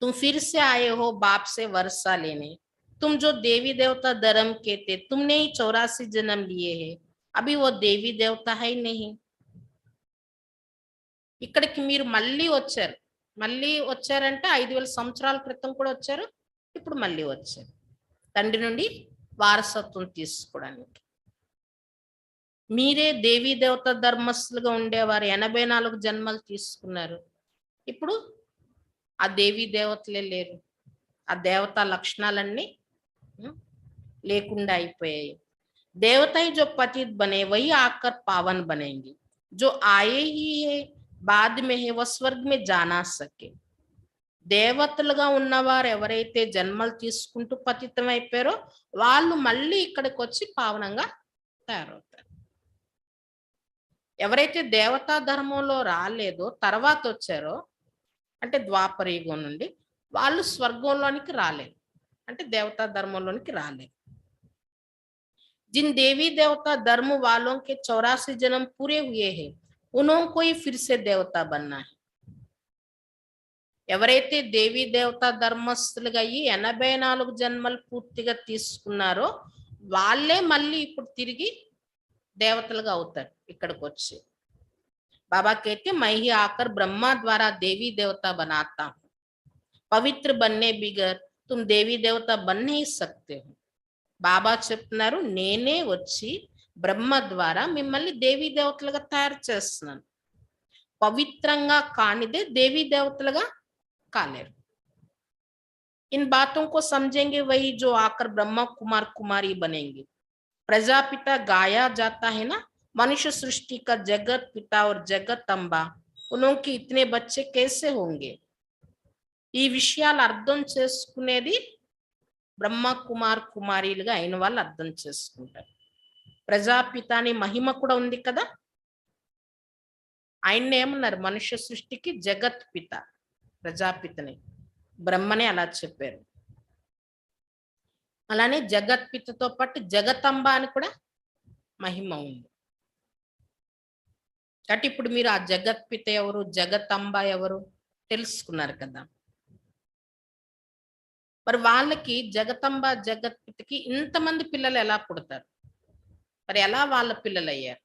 तुम फिर से आए हो बाप से वर्षा लेने, तुम जो देवी देवता धर्म के थे तुमने ही 84 जन्म लिए हैं, अभी वो देवी देवता है ही नहीं. ఇక్కడికి మీరు మళ్ళీ వచ్చారంటే 5000 సంవత్సరాల క్రితం కూడా వచ్చారు, ఇప్పుడు మళ్ళీ వచ్చారు తండ్రి నుండి వారసత్వం తీసుకోవడానికి. మీరే దేవీ దేవత ధర్మస్థులుగా ఉండేవారు, 84 జన్మలు తీసుకున్నారు, ఇప్పుడు ఆ దేవీ దేవతలే లేరు, ఆ దేవతా లక్షణాలన్నీ లేకుండా అయిపోయాయి. देवता ही जो पतित बने वही आकर पावन बनेंगे, जो आए ही है बाद में है वह स्वर्ग में जाना सके. దేవతలుగా ఉన్నవారు ఎవరైతే జన్మలు తీసుకుంటూ పతితం అయిపోయారో వాళ్ళు మళ్ళీ ఇక్కడికి వచ్చి పావనంగా తయారవుతారు. ఎవరైతే దేవతా ధర్మంలో రాలేదో తర్వాత వచ్చారో అంటే ద్వాపర యుగం నుండి వాళ్ళు స్వర్గంలోనికి రాలేదు, అంటే దేవతా ధర్మంలోనికి రాలేదు. जिन देवी देवता धर्म वालों के 84 जन्म पूरे हुए हैं उन्होंने कोई फिर से देवता बनना है. ఎవరైతే దేవీ దేవతా ధర్మస్థులుగా అయ్యి 84 జన్మలు పూర్తిగా తీసుకున్నారో వాళ్ళే మళ్ళీ ఇప్పుడు తిరిగి దేవతలుగా అవుతారు ఇక్కడికి వచ్చి. बाबा कहते मैं ही आकर ब्रह्मा द्वारा देवी देवता बनाता हूँ, पवित्र बनने बिगर तुम देवी देवता बन नहीं सकते हो. బాబా చెప్తున్నారు నేనే వచ్చి బ్రహ్మ ద్వారా మిమ్మల్ని దేవీ దేవతలుగా తయారు చేస్తున్నాను, పవిత్రంగా కానిదే దేవీ దేవతలుగా కాలేరు. इन बातों को समझेंगे वही जो आकर ब्रह्मा कुमार कुमारी बनेंगे. प्रजापिता गाया जाता है ना, मनुष्य सृष्टि का जगत पिता और जगत अंबा, उनके इतने बच्चे कैसे होंगे. ఈ విషయాలు అర్థం చేసుకునేది బ్రహ్మ కుమార్ కుమారీలుగా అయిన వాళ్ళు అర్థం చేసుకుంటారు. ప్రజాపిత అనే మహిమ కూడా ఉంది కదా, ఆయన్ని ఏమన్నారు, మనుష్య సృష్టికి జగత్ పిత, ప్రజాపితని బ్రహ్మనే అలా చెప్పారు. అలానే జగత్ పితతో పాటు జగతంబ అని కూడా మహిమ ఉంది. కాబట్టి ఇప్పుడు మీరు ఆ జగత్ పిత ఎవరు, జగతంబ ఎవరు తెలుసుకున్నారు కదా. మరి వాళ్ళకి జగతంబ జగత్పితకి ఇంతమంది పిల్లలు ఎలా పుడతారు, మరి ఎలా వాళ్ళ పిల్లలు అయ్యారు.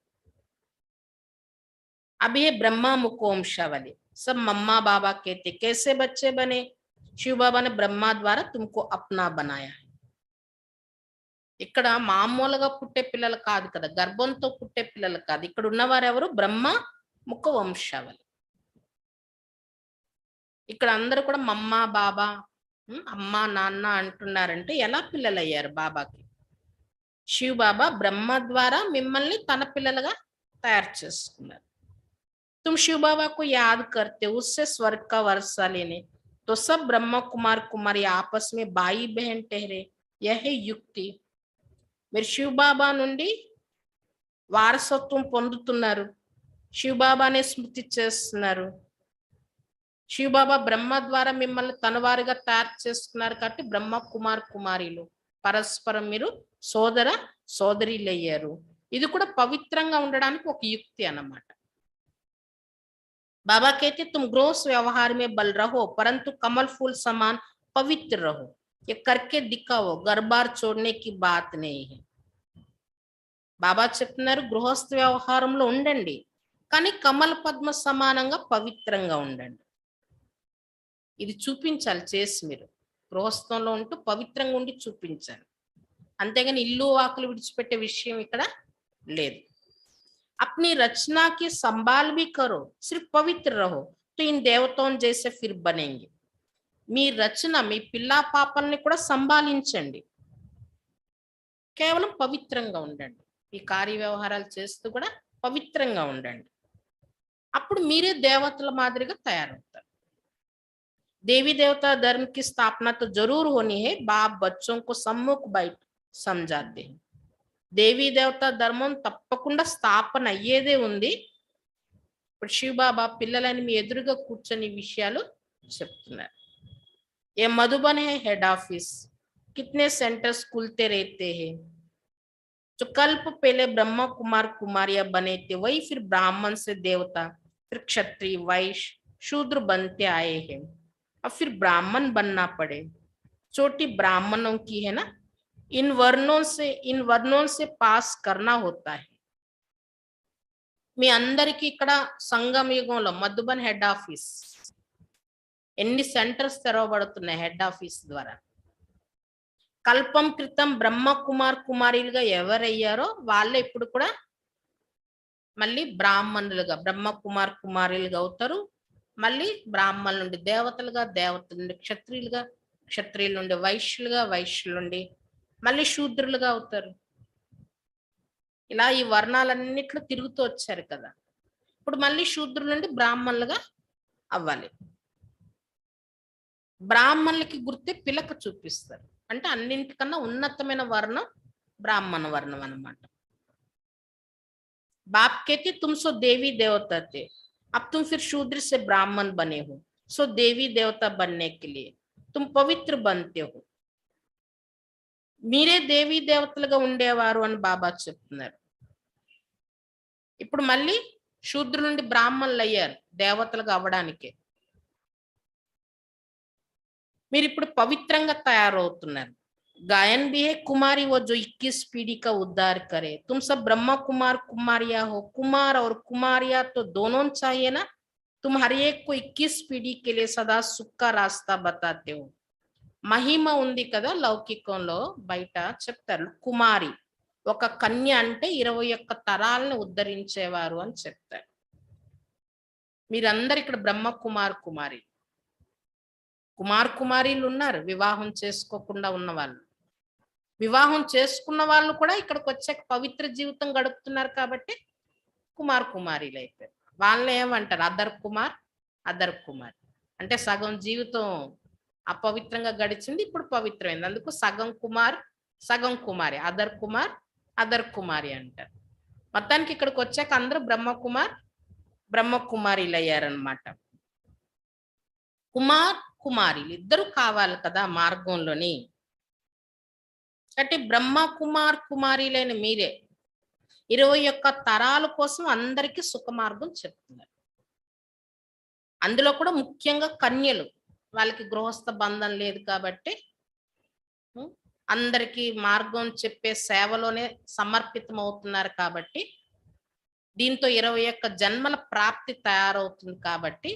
అభి బ్రహ్మ ముఖోంశావళి సబ్ మమ్మా బాబా कहते कैसे बच्चे बने, शिव बाबा ने ब्रह्मा द्वारा तुमको अपना बनाया. ఇక్కడ మామూలుగా పుట్టే పిల్లలు కాదు కదా, గర్భంతో పుట్టే పిల్లలు కాదు, ఇక్కడ ఉన్నవారు ఎవరు, బ్రహ్మ ముఖ వంశావళి. ఇక్కడ అందరూ కూడా మమ్మా బాబా అమ్మా నాన్న అంటున్నారంటే ఎలా పిల్లలు అయ్యారు బాబాకి. శివ్ బాబా బ్రహ్మ ద్వారా మిమ్మల్ని తన పిల్లలుగా తయారు చేసుకున్నారు. तुम शिव बाबा को याद करते उससे स्वर्ग का वर्षा लेने, तो सब ब्रह्म कुमार कुमारी आपस में भाई बहन ठहरे, यह युक्ति. మీరు శివ్ బాబా నుండి వారసత్వం పొందుతున్నారు, శివబాబానే స్మృతి చేస్తున్నారు. శివబాబా బ్రహ్మ ద్వారా మిమ్మల్ని తన వారిగా తయారు చేసుకున్నారు కాబట్టి బ్రహ్మ కుమార్ కుమారీలు పరస్పరం మీరు సోదర సోదరీలు అయ్యారు. ఇది కూడా పవిత్రంగా ఉండడానికి ఒక యుక్తి అన్నమాట. बाबा कहते तुम ग्रोस व्यवहार में बल रहो परंतु कमल फूल समान पवित्र रहो. ये करके दिखाओ, घर बार छोड़ने की बात नहीं है. బాబా చెప్తున్నారు గృహస్థ వ్యవహారంలో ఉండండి కానీ కమల పద్మ సమానంగా పవిత్రంగా ఉండండి. ఇది చూపించాలి చేసి మీరు గృహస్థంలో ఉంటూ పవిత్రంగా ఉండి చూపించాలి. అంతేగాని ఇల్లు వాకులు విడిచిపెట్టే విషయం ఇక్కడ లేదు. अपनी रचना की संभाल भी करो, सिर्फ पवित्र रहो तो इन देवताओं जैसे फिर बनेंगे. మీ రచన మీ పిల్లా పాపల్ని కూడా సంభాలించండి, కేవలం పవిత్రంగా ఉండండి. ఈ కార్య వ్యవహారాలు చేస్తూ కూడా పవిత్రంగా ఉండండి. అప్పుడు మీరే దేవతల మాదిరిగా తయారవుతారు. देवी देवता धर्म की स्थापना तो जरूर होनी है, बाप बच्चों को सम्मुख बैठ समझाते हैं. దేవీ దేవత ధర్మం తప్పకుండా స్థాపన అయ్యేదే ఉంది. ఇప్పుడు శివబాబా పిల్లలని మీ ఎదురుగా కూర్చొని విషయాలు చెప్తున్నారు. ఏ మధుబన్ है हेड ऑफिस, कितने सेंटर्स खुलते रहते हैं. जो कल्प पहले ब्रह्मा कुमार कुमारियां बने थे वही फिर ब्राह्मण से देवता, फिर क्षत्रिय वैश्य शूद्र बनते आए हैं. अब फिर ब्राह्मण बनना पड़े. चोटी ब्राह्मणों की है ना, इन वर्णों से पास करना होता है. మీ అందరికి ఇక్కడ సంగమ యుగంలో మధుబన్ హెడ్ ఆఫీస్ ఎన్ని సెంటర్స్ తెరవబడుతున్నాయి హెడ్ ఆఫీస్ ద్వారా. కల్పం క్రితం బ్రహ్మ కుమార్ కుమారీలుగా ఎవరయ్యారో వాళ్ళే ఇప్పుడు కూడా మళ్ళీ బ్రాహ్మణులుగా బ్రహ్మ కుమార్ కుమారీలుగా అవుతారు. మళ్ళీ బ్రాహ్మణుల నుండి దేవతలుగా, దేవతల నుండి క్షత్రియులుగా, క్షత్రియుల నుండి వైశ్యులుగా, వైశ్యుల నుండి మళ్ళీ శూద్రులుగా అవుతారు. ఇలా ఈ వర్ణాలన్నిట్లో తిరుగుతూ వచ్చారు కదా. ఇప్పుడు మళ్ళీ శూద్రుల నుండి బ్రాహ్మణులుగా అవ్వాలి. బ్రాహ్మణులకి గుర్తే పిలక చూపిస్తారు. అంటే అన్నింటికన్నా ఉన్నతమైన వర్ణం బ్రాహ్మణ వర్ణం అన్నమాట. बाप कहते तुम सो देवी देवता थे, अब तुम फिर शूद्र से ब्राह्मण बने हो, सो देवी देवता बनने के लिए तुम पवित्र बनते हो. మీరే దేవీ దేవతలుగా ఉండేవారు అని బాబా చెప్తున్నారు. ఇప్పుడు మళ్ళీ శూద్రుల నుండి బ్రాహ్మణులు అయ్యారు దేవతలుగా అవ్వడానికే. మీరు ఇప్పుడు పవిత్రంగా తయారవుతున్నారు. गायन भी है कुमारी वो जो 21 पीढ़ी का उद्धार करे. तुम सब ब्रह्मा कुमार कुमारिया हो. कुमार और कुमारिया तो दोनों चाहिए ना. तुम हर एक को 21 पीढ़ी के लिए सदा सुख का रास्ता बताते हो. మహిమ ఉంది కదా లౌకికంలో. బయట చెప్తారు కుమారి ఒక కన్య అంటే 21 తరాలను ఉద్ధరించేవారు అని చెప్తారు. మీరందరు ఇక్కడ బ్రహ్మ కుమార్ కుమారి కుమార్ కుమారీలు ఉన్నారు. వివాహం చేసుకోకుండా ఉన్న వాళ్ళు, వివాహం చేసుకున్న వాళ్ళు కూడా ఇక్కడికి వచ్చాక పవిత్ర జీవితం గడుపుతున్నారు కాబట్టి కుమార్ కుమారీలు అయిపోయారు. వాళ్ళని ఏమంటారు అదర్ కుమార్, అదర్ కుమార్ అంటే సగం జీవితం అపవిత్రంగా గడిచింది, ఇప్పుడు పవిత్రమైంది. అందుకు సగం కుమార్ సగం కుమారి, అదర్ కుమార్ అదర్ కుమారి అంటారు. మొత్తానికి ఇక్కడికి వచ్చాక అందరూ బ్రహ్మకుమార్ బ్రహ్మకుమారీలు అయ్యారనమాట. కుమార్ కుమారీలు ఇద్దరు కావాలి కదా మార్గంలోని. అంటే బ్రహ్మ కుమార్ కుమారీలైన మీరే 21 తరాల కోసం అందరికీ సుఖ మార్గం చెప్తున్నారు. అందులో కూడా ముఖ్యంగా కన్యలు, వాళ్ళకి గృహస్థ బంధం లేదు కాబట్టి అందరికీ మార్గం చెప్పే సేవలోనే సమర్పితం అవుతున్నారు కాబట్టి దీంతో 21 జన్మల ప్రాప్తి తయారవుతుంది. కాబట్టి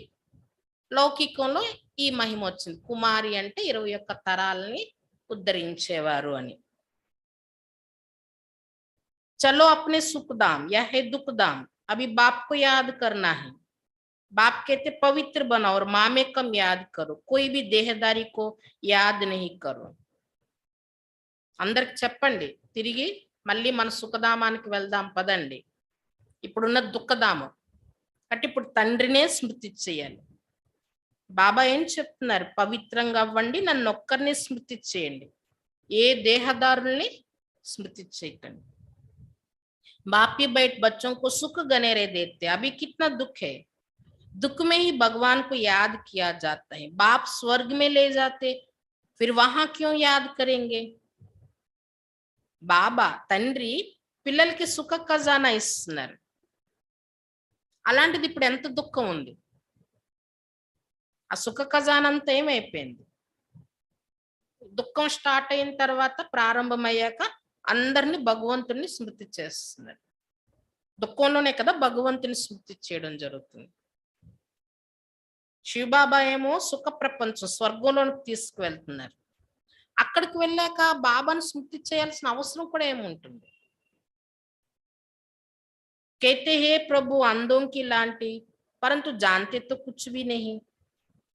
లౌకికంలో ఈ మహిమ వచ్చింది. కుమారి అంటే 21 తరాలని ఉద్ధరించేవారు అని. चलो अपने सुख दाम या है दुख दाम, अभी बाप को याद करना है. बाप कहते पवित्र बनो और मामे कम याद करो, कोई भी देहदारी को याद नहीं करो. అందరికి చెప్పండి తిరిగి మళ్ళీ మన సుఖధామానికి వెళ్దాం పదండి. ఇప్పుడున్న దుఃఖధామం అంటే ఇప్పుడు తండ్రినే స్మృతి చేయాలి. బాబా ఏం చెప్తున్నారు, పవిత్రంగా అవ్వండి, నన్ను ఒక్కరిని స్మృతి చేయండి, ఏ దేహదారుల్ని స్మృతి చేయకండి. बाप की बैठ बच्चों को सुख गनेरे देते, अभी कितना दुख है। दुख में ही भगवान को याद किया जाता है। बाप स्वर्ग में ले जाते, फिर वहां क्यों याद करेंगे? బాబా తండ్రి పిల్లలకి సుఖ ఖజానా ఇస్తున్నారు. అలాంటిది ఇప్పుడు ఎంత దుఃఖం ఉంది. ఆ సుఖ ఖజానా అంతా ఏమైపోయింది. దుఃఖం స్టార్ట్ అయిన తర్వాత ప్రారంభమయ్యాక అందరిని భగవంతుని స్మృతి చేస్తున్నారు. దుఃఖంలోనే కదా భగవంతుని స్మృతి చేయడం జరుగుతుంది. శివబాబా ఏమో సుఖ ప్రపంచం స్వర్గంలోకి తీసుకువెళ్తున్నారు. అక్కడికి వెళ్ళాక బాబాను స్మృతి చేయాల్సిన అవసరం కూడా ఏముంటుంది. कहते हैं प्रभु अंधों की लांटी परंतु जानते तो कुछ भी नहीं.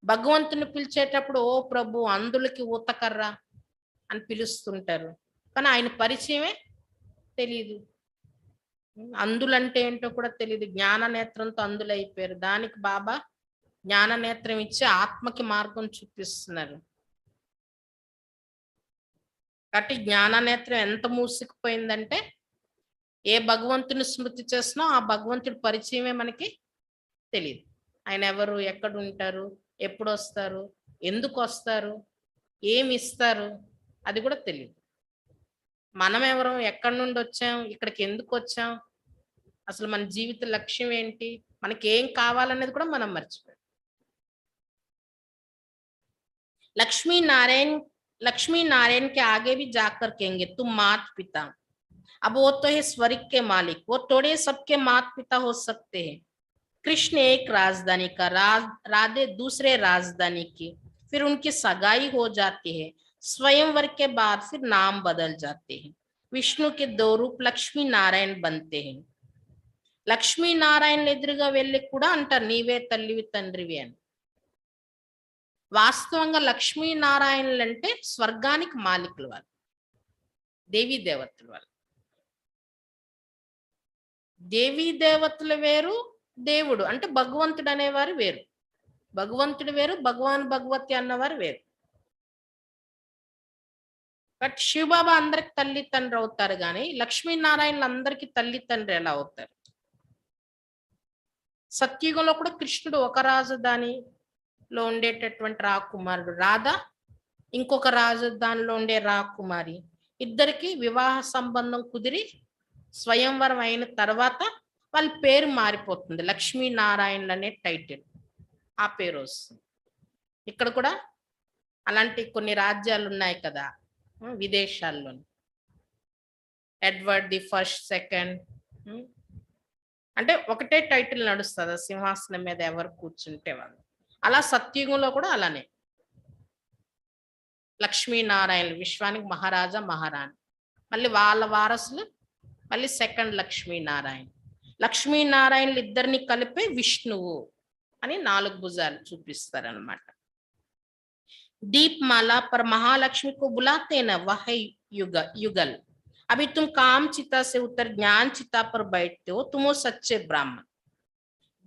భగవంతుని పిలిచేటప్పుడు ఓ ప్రభు అందులకి ఊతకర్రా అని పిలుస్తుంటారు, కానీ ఆయన పరిచయమే తెలియదు. అందులంటే ఏంటో కూడా తెలియదు. జ్ఞాన నేత్రంతో అందులైపోయారు. దానికి బాబా జ్ఞాన నేత్రం ఇచ్చి ఆత్మకి మార్గం చూపిస్తున్నారు. కాబట్టి జ్ఞాన నేత్రం ఎంత మూసుకుపోయిందంటే ఏ భగవంతుని స్మృతి చేసినా ఆ భగవంతుడి పరిచయమే మనకి తెలియదు. ఆయన ఎవరు, ఎక్కడ ఉంటారు, ఎప్పుడు వస్తారు, ఎందుకు వస్తారు, ఏమి ఇస్తారు, అది కూడా తెలియదు. మనం ఎవరం, ఎక్కడి నుండి వచ్చాం, ఇక్కడికి ఎందుకు వచ్చాం, అసలు మన జీవిత లక్ష్యం ఏంటి, మనకి ఏం కావాలనేది కూడా మనం మర్చిపోయాం. लक्ष्मी नारायण के आगे भी जाकर कहेंगे तुम मात पिता. अब वो तो है स्वर्ग के मालिक, वो थोड़े सबके मात पिता हो सकते हैं. कृष्ण एक राजधानी का, राधे दूसरे राजधानी की, फिर उनकी सगाई हो जाती है. स्वयंवर के बाद फिर नाम बदल जाते हैं. विष्णु के दो रूप लक्ष्मी नारायण बनते हैं. లక్ష్మీ నారాయణ ఎదురుగా వెళ్ళి కూడా అంటారు నీవే తల్లివి తండ్రివి అని. వాస్తవంగా లక్ష్మీ నారాయణులు అంటే స్వర్గానికి మాలికులు వాళ్ళు, దేవీ దేవతలు వాళ్ళు. దేవీ దేవతలు వేరు, దేవుడు అంటే భగవంతుడు అనేవారు వేరు. భగవంతుడు వేరు, భగవాన్ భగవతి అన్నవారు వేరు. బట్ శివబాబా అందరికి తల్లి తండ్రి అవుతారు, కానీ లక్ష్మీనారాయణలు అందరికి తల్లి తండ్రి ఎలా అవుతారు? సత్యుగంలో కూడా కృష్ణుడు ఒక రాజధానిలో ఉండేటటువంటి రాకుమారుడు, రాధ ఇంకొక రాజధానిలో ఉండే రాకుమారి, ఇద్దరికి వివాహ సంబంధం కుదిరి స్వయంవరం అయిన తర్వాత వాళ్ళ పేరు మారిపోతుంది. లక్ష్మీనారాయణులు అనే టైటిల్, ఆ పేరు వస్తుంది. ఇక్కడ కూడా అలాంటి కొన్ని రాజ్యాలు ఉన్నాయి కదా విదేశాల్లో, ఎడ్వర్డ్ ది ఫస్ట్, సెకండ్, అంటే ఒకటే టైటిల్ నడుస్తుంది సింహాసనం మీద ఎవరు కూర్చుంటే వాళ్ళు. అలా సత్యుగంలో కూడా అలానే లక్ష్మీనారాయణలు విశ్వానికి మహారాజా మహారాణి, మళ్ళీ వాళ్ళ వారసులు మళ్ళీ సెకండ్ లక్ష్మీనారాయణ. లక్ష్మీనారాయణలు ఇద్దరిని కలిపే విష్ణువు అని 4 భుజాలు చూపిస్తారనమాట. दीपमाला पर महालक्ष्मी को बुलाते न वह युगल. अभी तुम काम चिता से उतर ज्ञान चिता पर बैठते हो, तुम हो सच्चे ब्राह्मण.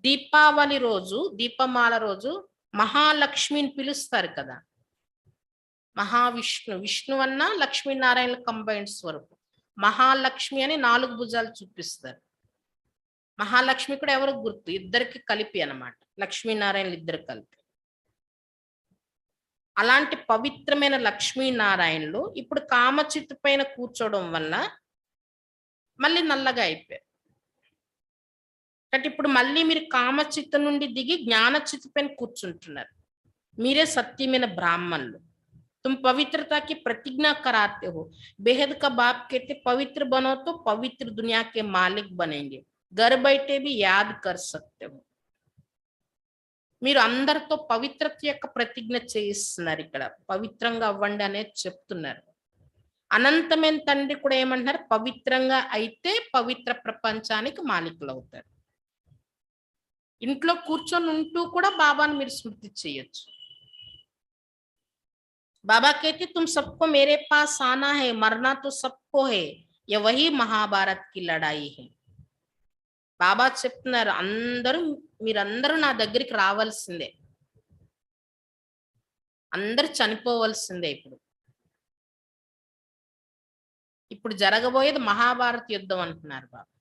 దీపావళి రోజు, దీపమాల రోజు మహాలక్ష్మిని పిలుస్తారు కదా. మహావిష్ణు, విష్ణు అన్న లక్ష్మీనారాయణ కంబైన్డ్ స్వరూపం. మహాలక్ష్మి అని 4 భుజాలు చూపిస్తారు. మహాలక్ష్మి కూడా ఎవరు గుర్తు, ఇద్దరికి కలిపి అన్నమాట, లక్ష్మీనారాయణలు ఇద్దరు కలిపి. అలాంటి పవిత్రమైన లక్ష్మీనారాయణలు ఇప్పుడు కామచిత్తు పైన కూర్చోవడం వల్ల మళ్ళీ నల్లగా అయిపోయారు. అంటే ఇప్పుడు మళ్ళీ మీరు కామచిత్తు నుండి దిగి జ్ఞానచిత్తు పైన కూర్చుంటున్నారు. మీరే సత్యమైన బ్రాహ్మణులు. तुम पवित्रता की प्रतिज्ञा कराते हो. बेहद का बाप कहते पवित्र बनो तो पवित्र दुनिया के मालिक बनेंगे. घर बैठे भी याद कर सकते हो. మీరు అందరితో పవిత్రత యొక్క ప్రతిజ్ఞ చేయిస్తున్నారు. ఇక్కడ పవిత్రంగా అవ్వండి అనేది చెప్తున్నారు. అనంతమైన తండ్రి కూడా ఏమంటున్నారు, పవిత్రంగా అయితే పవిత్ర ప్రపంచానికి మాలికులు అవుతారు. ఇంట్లో కూర్చొని ఉంటూ కూడా బాబాను మీరు స్మృతి చేయొచ్చు. बाबा कहते तुम सबको मेरे पास आना है, मरना तो सबको है, ये वही महाभारत की लड़ाई है. బాబా చెప్తున్నారు మీరందరూ నా దగ్గరికి రావాల్సిందే, అందరు చనిపోవలసిందే. ఇప్పుడు జరగబోయేది మహాభారత యుద్ధం అంటున్నారు బాబా.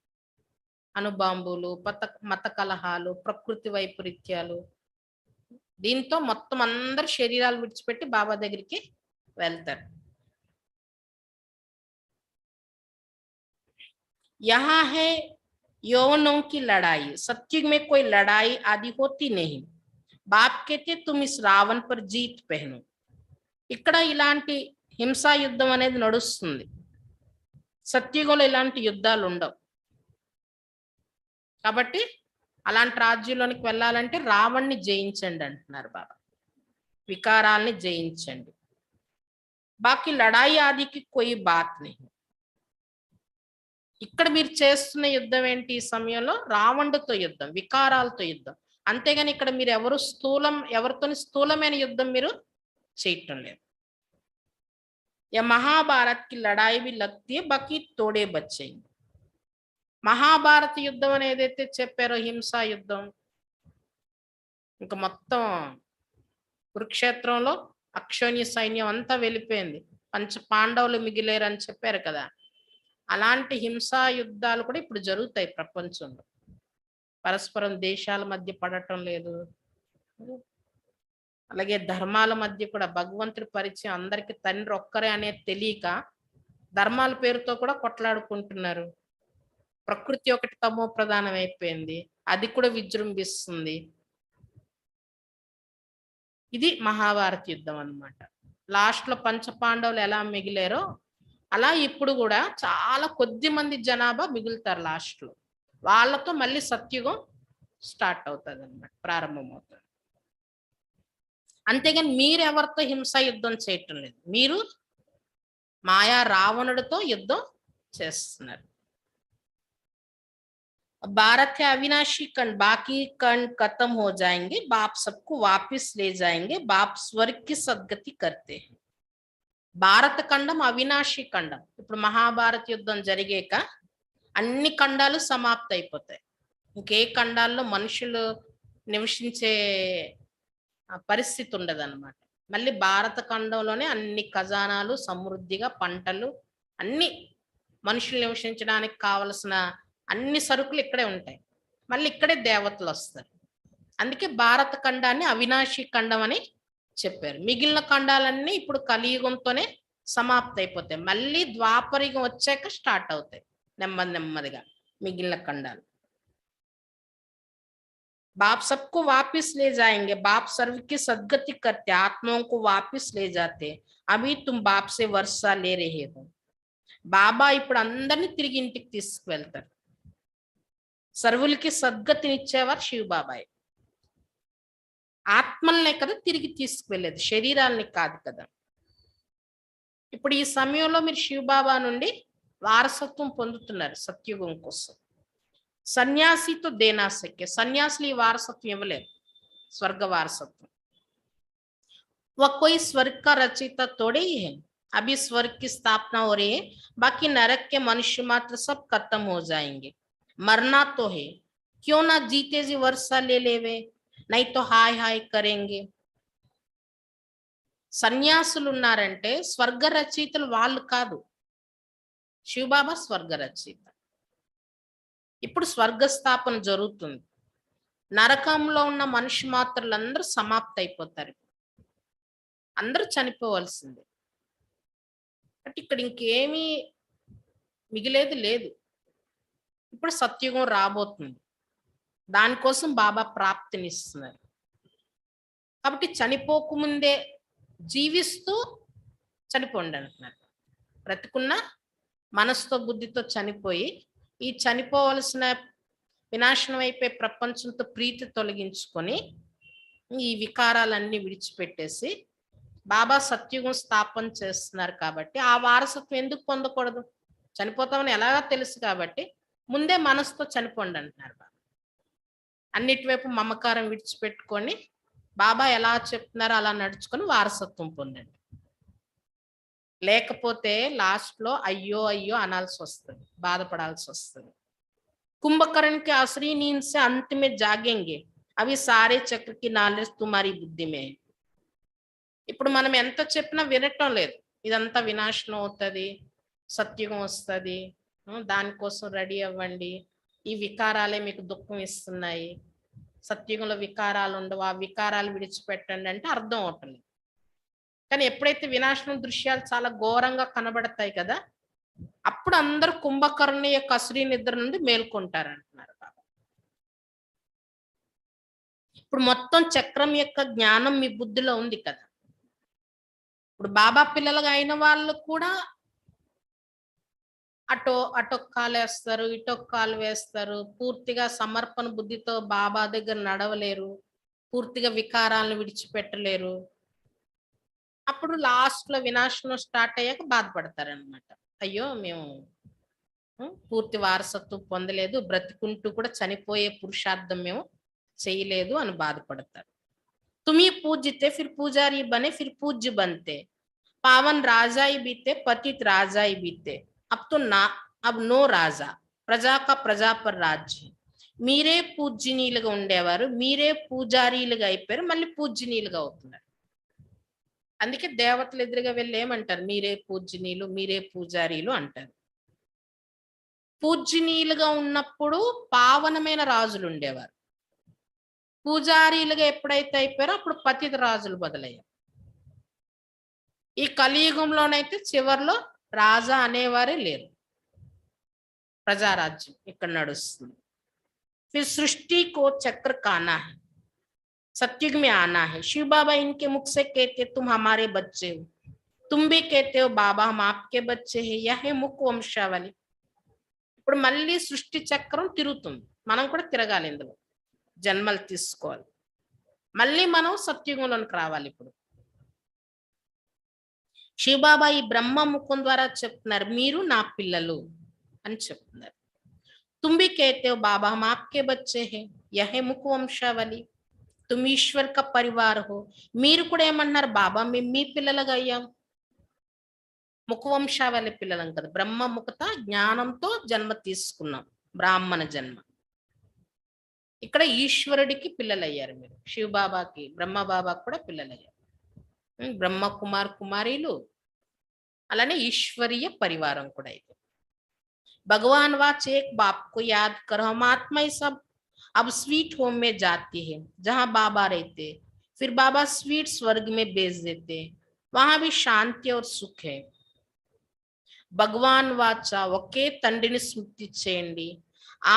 అణుబాంబులు, మత కలహాలు, ప్రకృతి వైపరీత్యాలు. దీంతో మొత్తం అందరు శరీరాలు విడిచిపెట్టి బాబా దగ్గరికి వెళ్తారు. यहाँ है यौवनों की लड़ाई, सत्युग में कोई लड़ाई आदि होती नहीं. बाप कहते तुम इस रावण पर जीत पहनो. ఇక్కడ ఇలాంటి హింసా యుద్ధం అనేది నడుస్తుంది. సత్యుగంలో ఇలాంటి యుద్ధాలు ఉండవు. కాబట్టి అలాంటి రాజ్యంలోనికి వెళ్ళాలంటే రావణ్ణి జయించండి అంటున్నారు బాబా. వికారాల్ని జయించండి. బాకీ లడాయి ఆదికి కోయి బాత్ नहीं. ఇక్కడ మీరు చేస్తున్న యుద్ధం ఏంటి? ఈ సమయంలో రావణుడితో యుద్ధం, వికారాలతో యుద్ధం. అంతేగాని ఇక్కడ మీరు ఎవరితో స్థూలమైన యుద్ధం మీరు చేయటం లేదు. మహాభారత్ కి లడాయి బి లగ్తీ హై, బాకీ తోడే బచ్చే. మహాభారత యుద్ధం అని ఏదైతే చెప్పారో హింసా యుద్ధం, ఇంకా మొత్తం కురుక్షేత్రంలో అక్షోణ్య సైన్యం అంతా వెళ్ళిపోయింది, పంచ పాండవులు మిగిలేరు అని చెప్పారు కదా. అలాంటి హింసా యుద్ధాలు కూడా ఇప్పుడు జరుగుతాయి ప్రపంచంలో. పరస్పరం దేశాల మధ్య పడటం లేదు. అలాగే ధర్మాల మధ్య కూడా భగవంతుడి పరిచయం, అందరికి తండ్రి ఒక్కరే అనేది తెలియక ధర్మాల పేరుతో కూడా కొట్లాడుకుంటున్నారు. ప్రకృతి ఒకటి తమో ప్రధానం అయిపోయింది, అది కూడా విజృంభిస్తుంది. ఇది మహాభారత యుద్ధం అన్నమాట. లాస్ట్ లో పంచ పాండవులు ఎలా మిగిలారో అలా ఇప్పుడు కూడా చాలా కొద్ది మంది జనాభా మిగులుతారు లాస్ట్ లో. వాళ్ళతో మళ్ళీ సత్యుగం స్టార్ట్ అవుతుంది అన్నమాట, ప్రారంభం అవుతుంది. అంతేగాని మీరెవరితో హింసా యుద్ధం చేయటం లేదు, మీరు మాయా రావణుడితో యుద్ధం చేస్తున్నారు. भारत है अविनाशी खंड, बाकी खंड खत्म हो जाएंगे, बाप सबको वापस ले जाएंगे, बाप स्वर्ग की सद्गति करते हैं. భారత ఖండం అవినాశి ఖండం. ఇప్పుడు మహాభారత యుద్ధం జరిగాక అన్ని ఖండాలు సమాప్తి అయిపోతాయి. ఇంకే ఖండాల్లో మనుషులు నివసించే పరిస్థితి ఉండదు అన్నమాట. మళ్ళీ భారత ఖండంలోనే అన్ని ఖజానాలు, సమృద్ధిగా పంటలు, అన్ని మనుషులు నివసించడానికి కావలసిన అన్ని సరుకులు ఇక్కడే ఉంటాయి. మళ్ళీ ఇక్కడే దేవతలు వస్తారు. అందుకే భారత ఖండాన్ని అవినాశి ఖండం అని చెప్పారు. మిగిలిన ఖండాలన్నీ ఇప్పుడు కలియుగంతోనే సమాప్తి అయిపోతాయి. మళ్ళీ ద్వాపరయుగం వచ్చాక స్టార్ట్ అవుతాయి నెమ్మదిగా మిగిలిన ఖండాలు. बाप सबको वापस ले जाएंगे, बाप सर्व की सद्गति करते, आत्माओं को वापस ले जाते, अभी तुम बाप से वर्षा ले रहे हो. బాబా ఇప్పుడు అందరినీ తిరిగి ఇంటికి తీసుకువెళ్తారు. సర్వులకి సద్గతిని ఇచ్చేవారు శివ బాబాయ్. ఆత్మల్నే కదా తిరిగి తీసుకువెళ్ళేది, శరీరాల్ని కాదు కదా. ఇప్పుడు ఈ సమయంలో మీరు శివబాబా నుండి వారసత్వం పొందుతున్నారు సత్యుగం కోసం. సన్యాసితో దేనా సఖ్య, సన్యాసులు ఈ వారసత్వం ఇవ్వలేరు, స్వర్గ వారసత్వం. वह कोई स्वर्ग का रचयिता थोड़े ही है, अभी स्वर्ग की स्थापना हो रही है, बाकी नरक के मनुष्य मात्र सब खत्म हो जाएंगे. मरना तो है, क्यों ना जीते जी वर्षा ले लेवे, नहीं तो हाय हाय करेंगे. సన్యాసులు ఉన్నారంటే స్వర్గ రచయితలు వాళ్ళు కాదు, శివబాబా స్వర్గ రచయిత. ఇప్పుడు స్వర్గ స్థాపన జరుగుతుంది. నరకంలో ఉన్న మనిషి మాత్రులందరూ సమాప్తి అయిపోతారు, అందరూ చనిపోవలసిందే. అంటే ఇక్కడ ఇంకేమీ మిగిలేది లేదు. ఇప్పుడు సత్యుగం రాబోతుంది, దానికోసం బాబా ప్రాప్తినిస్తున్నారు. కాబట్టి చనిపోకముందే జీవిస్తూ చనిపోండి అంటున్నారు. బ్రతికున్న మనసుతో బుద్ధితో చనిపోయి ఈ చనిపోవలసిన వినాశనం అయిపోయే ప్రపంచంతో ప్రీతి తొలగించుకొని ఈ వికారాలన్నీ విడిచిపెట్టేసి బాబా సత్యుగం స్థాపన చేస్తున్నారు. కాబట్టి ఆ వారసత్వం ఎందుకు పొందకూడదు? చనిపోతామని ఎలాగా తెలుసు కాబట్టి ముందే మనసుతో చనిపోండి అంటున్నారు బాబా. అన్నిటి వైపు మమకారం విడిచిపెట్టుకొని బాబా ఎలా చెప్తున్నారో అలా నడుచుకొని వారసత్వం పొందండి. లేకపోతే లాస్ట్ లో అయ్యో అయ్యో అనాల్సి వస్తుంది, బాధపడాల్సి వస్తుంది. कुंभकर्ण के असली नींद से अंत में जागेंगे, अभी सारे चक्र की नॉलेज तुम्हारी बुद्धि में है. ఇప్పుడు మనం ఎంత చెప్పినా వినటం లేదు. ఇదంతా వినాశనం అవుతుంది, సత్యుగం వస్తుంది, దానికోసం రెడీ అవ్వండి, ఈ వికారాలే మీకు దుఃఖం ఇస్తున్నాయి, సత్యుగంలో వికారాలు ఉండవు, ఆ వికారాలు విడిచిపెట్టండి అంటే అర్థం అవుతుంది. కానీ ఎప్పుడైతే వినాశనం దృశ్యాలు చాలా ఘోరంగా కనబడతాయి కదా, అప్పుడు అందరూ కుంభకర్ణి యొక్క అసురీ నిద్ర నుండి మేల్కొంటారు అంటున్నారు బాబా. ఇప్పుడు మొత్తం చక్రం యొక్క జ్ఞానం మీ బుద్ధిలో ఉంది కదా. ఇప్పుడు బాబా పిల్లలుగా అయిన వాళ్ళు కూడా అటొక కాలు వేస్తారు, ఇటొక కాలు వేస్తారు, పూర్తిగా సమర్పణ బుద్ధితో బాబా దగ్గర నడవలేరు, పూర్తిగా వికారాలను విడిచిపెట్టలేరు. అప్పుడు లాస్ట్ లో వినాశనం స్టార్ట్ అయ్యాక బాధపడతారనమాట. అయ్యో మేము పూర్తి వారసత్వం పొందలేదు, బ్రతికుంటూ కూడా చనిపోయే పురుషార్థం మేము చేయలేదు అని బాధపడతారు. తుమి పూజితే ఫిర్ పూజారి బనే ఫిర్ పూజ్య బంతే, పావన్ రాజాయి బీతే పతిత్ రాజాయి బీతే, అబ్ నో రాజా ప్రజాక ప్రజా పర్ రాజ్య. మీరే పూజ్యనీయులుగా ఉండేవారు, మీరే పూజారీలుగా అయిపోయారు, మళ్ళీ పూజ్యనీయులుగా అవుతున్నారు. అందుకే దేవతలు ఎదురుగా వెళ్ళి ఏమంటారు, మీరే పూజ్యనీయులు, మీరే పూజారీలు అంటారు. పూజ్యనీయులుగా ఉన్నప్పుడు పావనమైన రాజులు ఉండేవారు, పూజారీలుగా ఎప్పుడైతే అయిపోయారో అప్పుడు పతిత రాజులు మొదలయ్యారు. ఈ కలియుగంలోనైతే చివరిలో రాజా అనేవారే లేరు, ప్రజారాజ్యం ఇక్కడ నడుస్తుంది. ఫిర్ సృష్టి కో చక్ర కానా హై, सत्युग में आना है. शिव बाबा इनके मुख से कहते तुम हमारे बच्चे हो, तुम भी कहते हो बाबा हम आपके बच्चे हैं. यह है मुख వంశావళి. ఇప్పుడు మళ్ళీ సృష్టి చక్రం తిరుగుతుంది, మనం కూడా తిరగాలి, ఇందులో జన్మలు తీసుకోవాలి, మళ్ళీ మనం సత్యుగంలోకి రావాలి. ఇప్పుడు శివబాబా ఈ బ్రహ్మ ముఖం ద్వారా చెప్తున్నారు, మీరు నా పిల్లలు అని చెప్తున్నారు. తుమ్ భీ कहते हो बाबा हम आपके बच्चे हैं, यह है मुख వంశావళి. तुम ईश्वर का परिवार हो, మీరు కూడా ఏమన్నారు, బాబా మేము మీ పిల్లలుగా అయ్యాం. ముఖవంశావళి పిల్లలం కదా, బ్రహ్మ ముఖత జ్ఞానంతో జన్మ తీసుకున్నాం, బ్రాహ్మణ జన్మ. ఇక్కడ ఈశ్వరుడికి పిల్లలయ్యారు మీరు, శివ బాబాకి బ్రహ్మ బాబాకి కూడా పిల్లలయ్యారు. బ్రహ్మ కుమార్ కుమారీలు, అలానే ఈశ్వరీయ పరివారం కూడా అయితే. భగవాన్ వాచ్ ఏక్ బాప్ को याद करो, हम आत्मा ही सब अब स्वीट होम में जाती है जहां बाबा रहते, फिर बाबा स्वीट स्वर्ग में भेज देते, वहां भी शांति और सुख है. భగవాన్ వాచ ఒకే తండ్రిని స్మృతి చేయండి,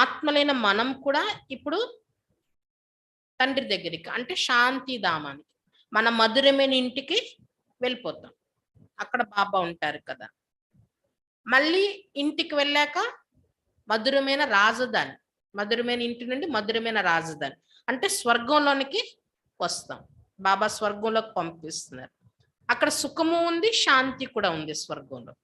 ఆత్మలైన మనం కూడా ఇప్పుడు తండ్రి దగ్గరికి అంటే శాంతి ధామానికి, మన మధురమైన ఇంటికి వెళ్ళిపోతాం, అక్కడ బాబా ఉంటారు కదా. మళ్ళీ ఇంటికి వెళ్ళాక మధురమైన రాజధాని, మధురమైన ఇంటి నుండి మధురమైన రాజధాని అంటే స్వర్గంలోనికి వస్తాం, బాబా స్వర్గంలోకి పంపిస్తున్నారు. అక్కడ సుఖము ఉంది, శాంతి కూడా ఉంది స్వర్గంలో.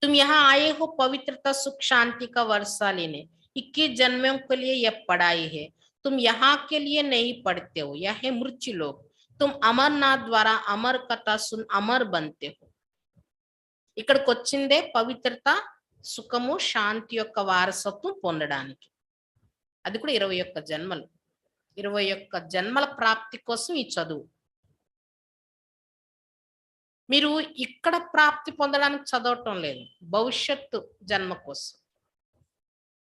तुम यहाँ आए हो पवित्रता सुख शांति का वर्षा लेने, 21 जन्मों के लिए यह पढ़ाई है, तुम यहाँ के लिए नहीं पढ़ते हो, यह है मृत्यु लोक. तुम अमरनाथ द्वारा अमर कथा सुन अमर बनते हो. ఇక్కడికి వచ్చిందే పవిత్రత సుఖము శాంతి యొక్క వారసత్వం పొందడానికి. అది కూడా 21 జన్మలు, 21 జన్మల ప్రాప్తి కోసం ఈ చదువు. మీరు ఇక్కడ ప్రాప్తి పొందడానికి చదవటం లేదు, భవిష్యత్తు జన్మ కోసం.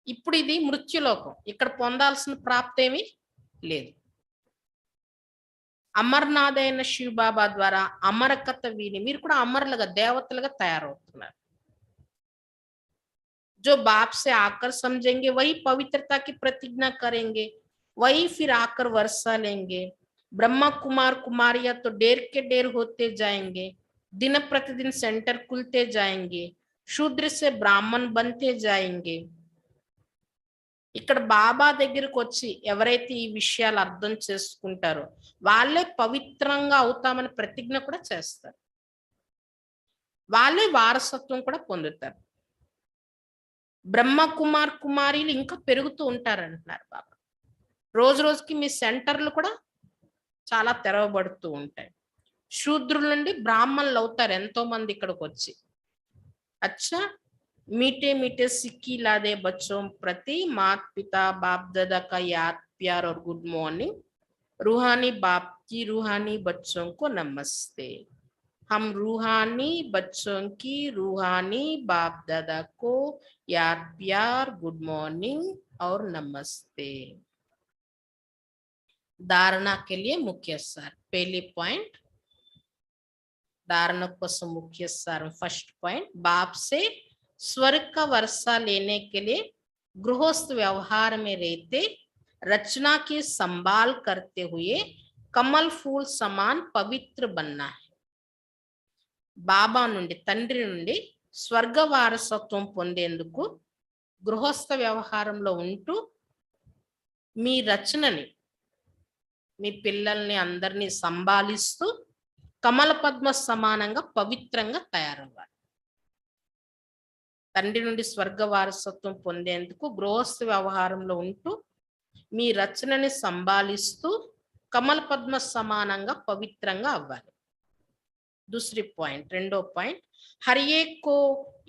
ఇప్పుడు ఇది మృత్యులోకం, ఇక్కడ పొందాల్సిన ప్రాప్తి ఏమీ లేదు. అమర్నాథ్ అయిన శివ బాబా ద్వారా అమరకథ విని మీరు కూడా అమరులుగా దేవతలుగా తయారవుతున్నారు. जो बाप से आकर समझेंगे वही पवित्रता की प्रतिज्ञा करेंगे, वही फिर आकर वर्षा लेंगे. ब्रह्मा कुमार कुमारियां तो डेर के डेर होते जाएंगे, दिन प्रतिदिन सेंटर खुलते जाएंगे, शूद्र से ब्राह्मण बनते जाएंगे. ఇక్కడ బాబా దగ్గరకు వచ్చి ఎవరైతే ఈ విషయాలు అర్థం చేసుకుంటారో వాళ్ళే పవిత్రంగా అవుతామని ప్రతిజ్ఞ కూడా చేస్తారు, వాళ్ళే వారసత్వం కూడా పొందుతారు. బ్రహ్మ కుమార్ కుమారీలు ఇంకా పెరుగుతూ ఉంటారంటున్నారు బాబా. రోజు రోజుకి మీ సెంటర్లు కూడా చాలా తెరవబడుతూ ఉంటాయి. శూద్రుల నుండి బ్రాహ్మణులు అవుతారు ఎంతో మంది ఇక్కడికి వచ్చి. అచ్చా मीठे मीठे सिक्की लादे बच्चों प्रति माता पिता बाप दादा का याद प्यार और गुड मॉर्निंग. रूहानी बाप की रूहानी बच्चों को नमस्ते. हम रूहानी बच्चों की रूहानी बाप दादा को याद प्यार गुड मॉर्निंग और नमस्ते। धारणा के लिए मुख्य सार पहले पॉइंट, धारणा కోసం मुख्य सार फर्स्ट पॉइंट, बाप से स्वर्ग का वर्षा लेने के लिए गृहस्थ व्यवहार में रहते रचना की संभाल करते हुए कमल फूल समान पवित्र बनना है। బాబా నుండి తండ్రి నుండి స్వర్గ వారసత్వం పొందేందుకు గృహస్థ వ్యవహారంలో ఉంటూ మీ రచనని, మీ పిల్లల్ని అందరినీ సంభాలిస్తూ కమల పద్మ సమానంగా పవిత్రంగా తయారవ్వాలి. తండ్రి నుండి స్వర్గ వారసత్వం పొందేందుకు గృహస్థ వ్యవహారంలో ఉంటూ మీ రచనని సంభాలిస్తూ కమల పద్మ సమానంగా పవిత్రంగా అవ్వాలి. दूसरी पॉइंट, रेंडो पॉइंट, हर एक को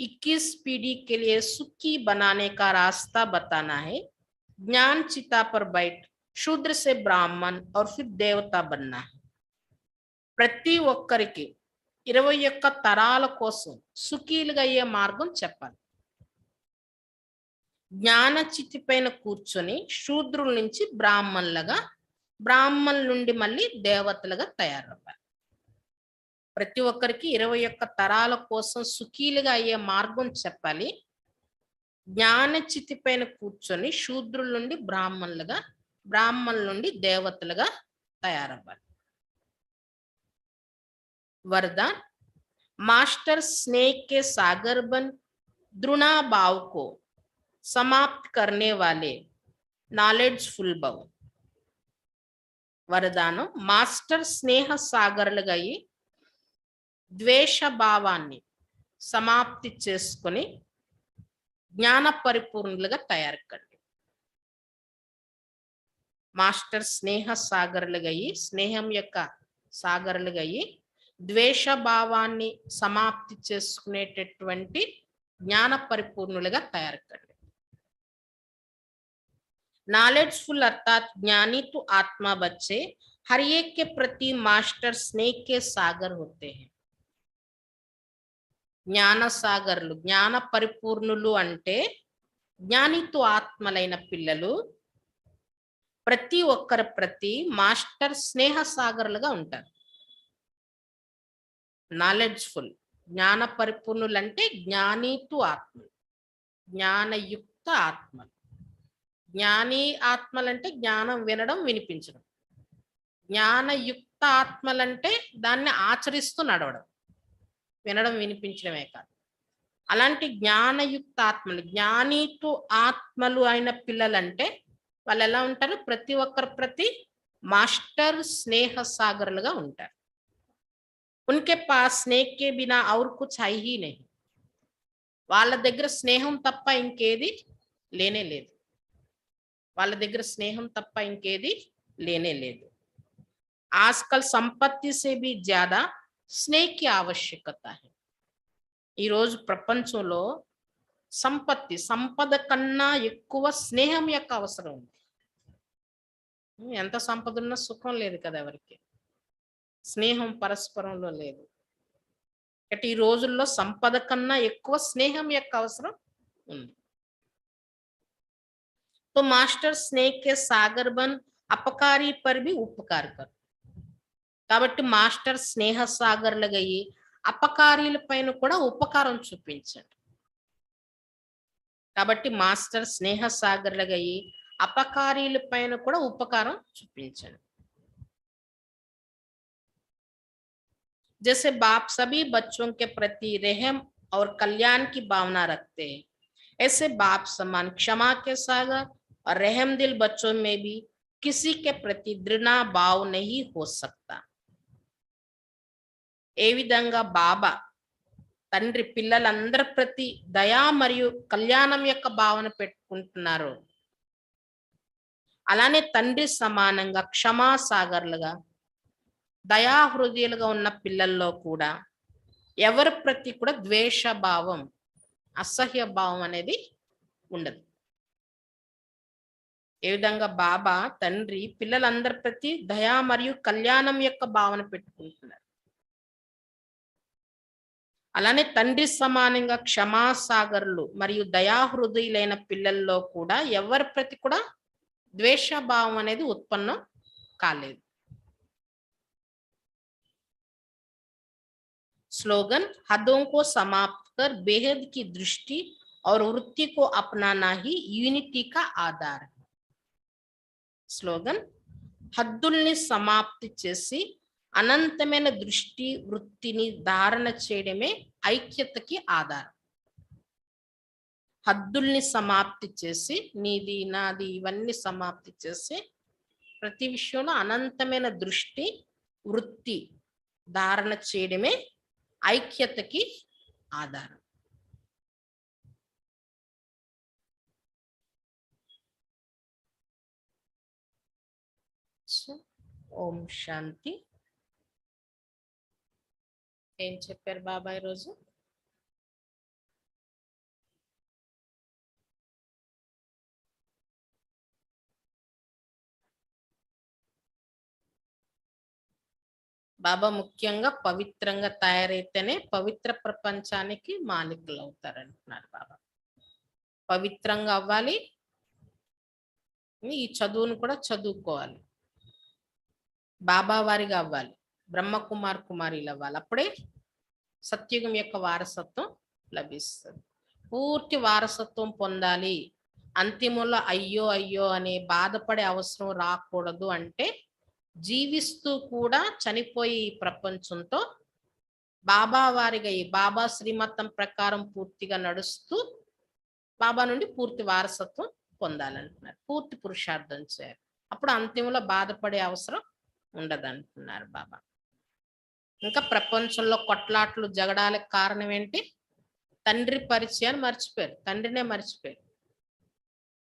21 पीढ़ी के लिए सुखी बनाने का रास्ता बताना है। ज्ञान चिता पर बैठ शूद्र से ब्राह्मण और फिर देवता बनना है। ప్రతి ఒక్కరికి 21 తరాల కోసం సుఖీలుగా అయ్యే మార్గం చెప్పాలి. జ్ఞాన చితి పైన కూర్చొని శూద్రుల నుంచి బ్రాహ్మణులుగా, బ్రాహ్మణుల నుండి మళ్ళీ దేవతలుగా తయారవ్వాలి. ప్రతి ఒక్కరికి 21 తరాల కోసం సుఖీలుగా అయ్యే మార్గం చెప్పాలి. జ్ఞాన చితి పైన కూర్చొని శూద్రుల నుండి బ్రాహ్మణులుగా, బ్రాహ్మణుల నుండి దేవతలుగా తయారవ్వాలి. वरदान, मास्टर स्नेह के सागर बन द्रुणा भाव को समाप्त करने वाले నాలెడ్జ్ఫుల్ భవ. వరదానం, మాస్టర్ స్నేహ సాగర్లుగా అయి ద్వేష భావాన్ని సమాప్తి చేసుకొని జ్ఞాన పరిపూర్ణులుగా తయారుకండి. మాస్టర్ స్నేహ సాగర్లుగా అయి, స్నేహం యొక్క సాగర్లుగా అయి ద్వేష భావాన్ని సమాప్తి చేసుకునేటటువంటి జ్ఞాన పరిపూర్ణులుగా తయారుకండి. नॉलेजफुल अर्थात ज्ञानी तो आत्मा बच्चे हर एक के प्रति मास्टर स्नेह के सागर होते हैं. జ్ఞాన సాగర్లు, జ్ఞాన పరిపూర్ణులు అంటే జ్ఞానితో ఆత్మలైన పిల్లలు ప్రతి ఒక్కరి ప్రతి మాస్టర్ స్నేహ సాగర్లుగా ఉంటారు. నాలెడ్జ్ఫుల్, జ్ఞాన పరిపూర్ణులు అంటే జ్ఞానితో ఆత్మలు, జ్ఞానయుక్త ఆత్మలు. జ్ఞాని ఆత్మలంటే జ్ఞానం వినడం, వినిపించడం. జ్ఞానయుక్త ఆత్మలంటే దాన్ని ఆచరిస్తూ నడవడం, వినడం వినిపించడమే కాదు. అలాంటి జ్ఞానయుక్త ఆత్మలు, జ్ఞానితో ఆత్మలు అయిన పిల్లలంటే వాళ్ళు ఎలా ఉంటారు? ప్రతి ఒక్కరు ప్రతి మాస్టర్ స్నేహ సాగర్లుగా ఉంటారు. ఉన్కే పాస్ స్నేహ్ కే బినా ఔర్ కుచ్ హై హీ నహీ. వాళ్ళ దగ్గర స్నేహం తప్ప ఇంకేది లేనే లేదు. వాళ్ళ దగ్గర స్నేహం తప్ప ఇంకేది లేనే లేదు. ఆజ్కల్ సంపత్తి సే భీ జ్యాదా స్నేహ్ కి ఆవశ్యకత హై. ఈరోజు ప్రపంచంలో సంపద కన్నా ఎక్కువ స్నేహం యొక్క అవసరం ఉంది. ఎంత సంపద ఉన్నా సుఖం లేదు కదా ఎవరికి. స్నేహం పరస్పరంలో లేదు. అంటే ఈ రోజుల్లో సంపద కన్నా ఎక్కువ స్నేహం యొక్క అవసరం ఉంది. तो मास्टर स्नेह के सागर बन अपकारी पर भी उपकार कर. కాబట్టి మాస్టర్ స్నేహ సాగర్లుగా అయ్యి అపకారీల పైన కూడా ఉపకారం చూపించండి. కాబట్టి మాస్టర్ స్నేహ సాగర్లుగా అయ్యి అపకారీల పైన కూడా ఉపకారం చూపించండి. जैसे बाप सभी बच्चों के प्रति रहम और कल्याण की भावना रखते हैं, ऐसे बाप समान क्षमा के सागर और रहम दिल बच्चों में भी किसी के प्रति घृणा भाव नहीं हो सकता. ఏ విధంగా బాబా తండ్రి పిల్లలందరి ప్రతి దయా మరియు కళ్యాణం యొక్క భావన పెట్టుకుంటున్నారు, అలానే తండ్రి సమానంగా క్షమా సాగర్లుగా దయా హృదయాలుగా ఉన్న పిల్లల్లో కూడా ఎవరి ప్రతి కూడా ద్వేష భావం, అసహ్య భావం అనేది ఉండదు. ఏ విధంగా బాబా తండ్రి పిల్లలందరి ప్రతి దయా మరియు కళ్యాణం యొక్క భావన పెట్టుకుంటున్నారు. అలానే తండ్రి సమానంగా క్షమాసాగరులు మరియు దయాహృదయులైన పిల్లల్లో కూడా ఎవరి ప్రతి కూడా ద్వేషభావం అనేది ఉత్పన్నం కాలేదు. स्लोगन हदों को समाप्त कर बेहद की दृष्टि और वृत्ति को अपनाना ही यूनिटी का आधार है. స్లోగన్ హద్దుల్ని సమాప్తి చేసి అనంతమైన దృష్టి వృత్తిని ధారణ చేయడమే ఐక్యతకి ఆధారం. హద్దుల్ని సమాప్తి చేసి నీది నాది ఇవన్నీ సమాప్తి చేసి ప్రతి విషయంలో అనంతమైన దృష్టి వృత్తి ధారణ చేయడమే ఐక్యతకి ఆధారం. ఓం శాంతి. ఏం చెప్పారు బాబా ఈరోజు? బాబా ముఖ్యంగా పవిత్రంగా తయారైతేనే పవిత్ర ప్రపంచానికి మాలికులు అవుతారంటున్నారు బాబా. పవిత్రంగా అవ్వాలి, ఈ చదువును కూడా చదువుకోవాలి, బాబా వారిగా అవ్వాలి, బ్రహ్మకుమార్ కుమారీలు అవ్వాలి. అప్పుడే సత్యుగం యొక్క వారసత్వం లభిస్తుంది. పూర్తి వారసత్వం పొందాలి, అంతిమంలో అయ్యో అయ్యో అనే బాధపడే అవసరం రాకూడదు అంటే జీవిస్తూ కూడా చనిపోయే ఈ ప్రపంచంతో బాబా వారిగా ఈ బాబా శ్రీమతం ప్రకారం పూర్తిగా నడుస్తూ బాబా నుండి పూర్తి వారసత్వం పొందాలంటున్నారు. పూర్తి పురుషార్థం చేయాలి, అప్పుడు అంతిమంలో బాధపడే అవసరం ఉండదంటున్నారు బాబా. ఇంకా ప్రపంచంలో కొట్లాట్లు జగడాలకు కారణం ఏంటి? తండ్రి పరిచయాన్ని మర్చిపోయారు, తండ్రినే మర్చిపోయారు.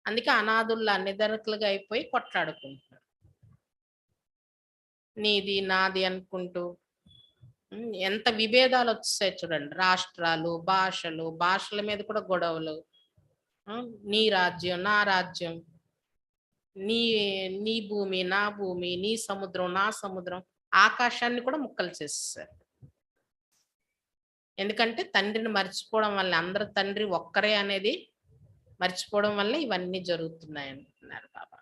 అందుకే అనాథుల్లా నిధనకులుగా అయిపోయి కొట్లాడుకుంటున్నారు. నీది నాది అనుకుంటూ ఎంత విభేదాలు వచ్చాయి చూడండి. రాష్ట్రాలు, భాషల మీద కూడా గొడవలు. నీ రాజ్యం నా రాజ్యం, నీ నీ భూమి నా భూమి, నీ సముద్రం నా సముద్రం, ఆకాశాన్ని కూడా ముక్కలు చేసేసారు. ఎందుకంటే తండ్రిని మర్చిపోవడం వల్ల, అందరు తండ్రి ఒక్కరే అనేది మర్చిపోవడం వల్ల ఇవన్నీ జరుగుతున్నాయి అంటున్నారు బాబా.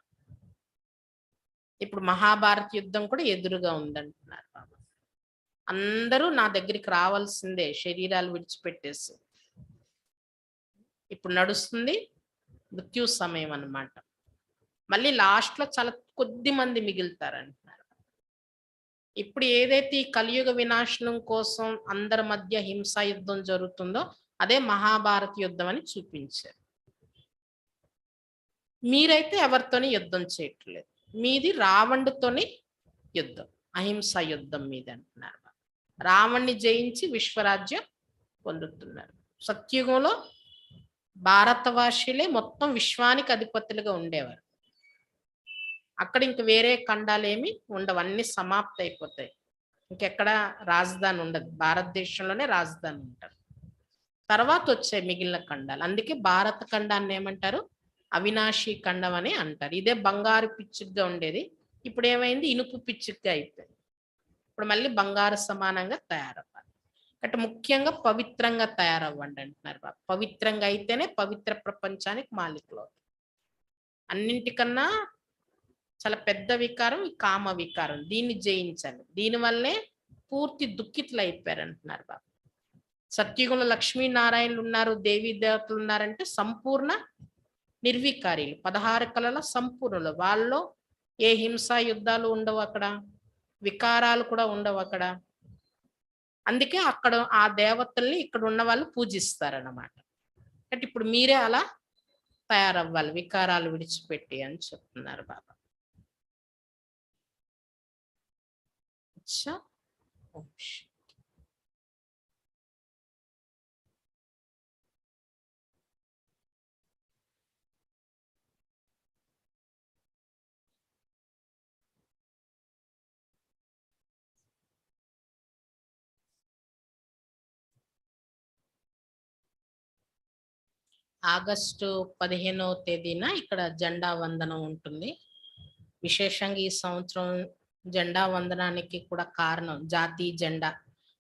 ఇప్పుడు మహాభారత యుద్ధం కూడా ఎదురుగా ఉందంటున్నారు బాబా. అందరూ నా దగ్గరికి రావాల్సిందే శరీరాలు విడిచిపెట్టేసి. ఇప్పుడు నడుస్తుంది మృత్యు సమయం అన్నమాట. మళ్ళీ లాస్ట్ లో చాలా కొద్ది మంది మిగులుతారంటున్నారు. ఇప్పుడు ఏదైతే ఈ కలియుగ వినాశనం కోసం అందరి మధ్య హింసా యుద్ధం జరుగుతుందో అదే మహాభారత యుద్ధం అని చూపించారు. మీరైతే ఎవరితోని యుద్ధం చేయట్లేదు, మీది రావణుడితోని యుద్ధం, అహింసా యుద్ధం మీద అంటున్నారు. రావణ్ణి జయించి విశ్వరాజ్యం పొందుతున్నారు. సత్యుగంలో భారతవాసులే మొత్తం విశ్వానికి అధిపతులుగా ఉండేవారు. అక్కడ ఇంక వేరే ఖండాలు ఏమి ఉండవు, అన్ని సమాప్తి అయిపోతాయి. ఇంకెక్కడ రాజధాని ఉండదు, భారతదేశంలోనే రాజధాని ఉంటారు. తర్వాత వచ్చే మిగిలిన ఖండాలు. అందుకే భారత ఖండాన్ని ఏమంటారు? అవినాశి ఖండం అని అంటారు. ఇదే బంగారు పిచ్చుగ్గా ఉండేది, ఇప్పుడు ఏమైంది? ఇనుపు పిచ్చుగ్గా అయిపోయింది. ఇప్పుడు మళ్ళీ బంగారు సమానంగా తయారవ్వాలి. అంటే ముఖ్యంగా పవిత్రంగా తయారవ్వండి అంటున్నారు బాబు. పవిత్రంగా అయితేనే పవిత్ర ప్రపంచానికి మాలికులు అవుతారు. అన్నింటికన్నా చాలా పెద్ద వికారం ఈ కామ వికారం, దీన్ని జయించాలి. దీనివల్లే పూర్తి దుఃఖితులు అయిపోయారు అంటున్నారు బాబు. సత్యుగంలో లక్ష్మీనారాయణులు ఉన్నారు, దేవీ దేవతలు ఉన్నారంటే సంపూర్ణ నిర్వికారీలు, 16 కళల సంపూర్ణులు. వాళ్ళలో ఏ హింసా యుద్ధాలు ఉండవు, అక్కడ వికారాలు కూడా ఉండవు అక్కడ. అందుకే అక్కడ ఆ దేవతల్ని ఇక్కడ ఉన్న వాళ్ళు పూజిస్తారన్నమాట. అంటే ఇప్పుడు మీరే అలా తయారవ్వాలి, వికారాలు విడిచిపెట్టి అని చెప్తున్నారు బాబా. ఆగస్టు 15వ తేదీన ఇక్కడ జెండా వందనం ఉంటుంది. విశేషంగా ఈ సంవత్సరం జెండా వందనానికి కూడా కారణం జాతీయ జెండా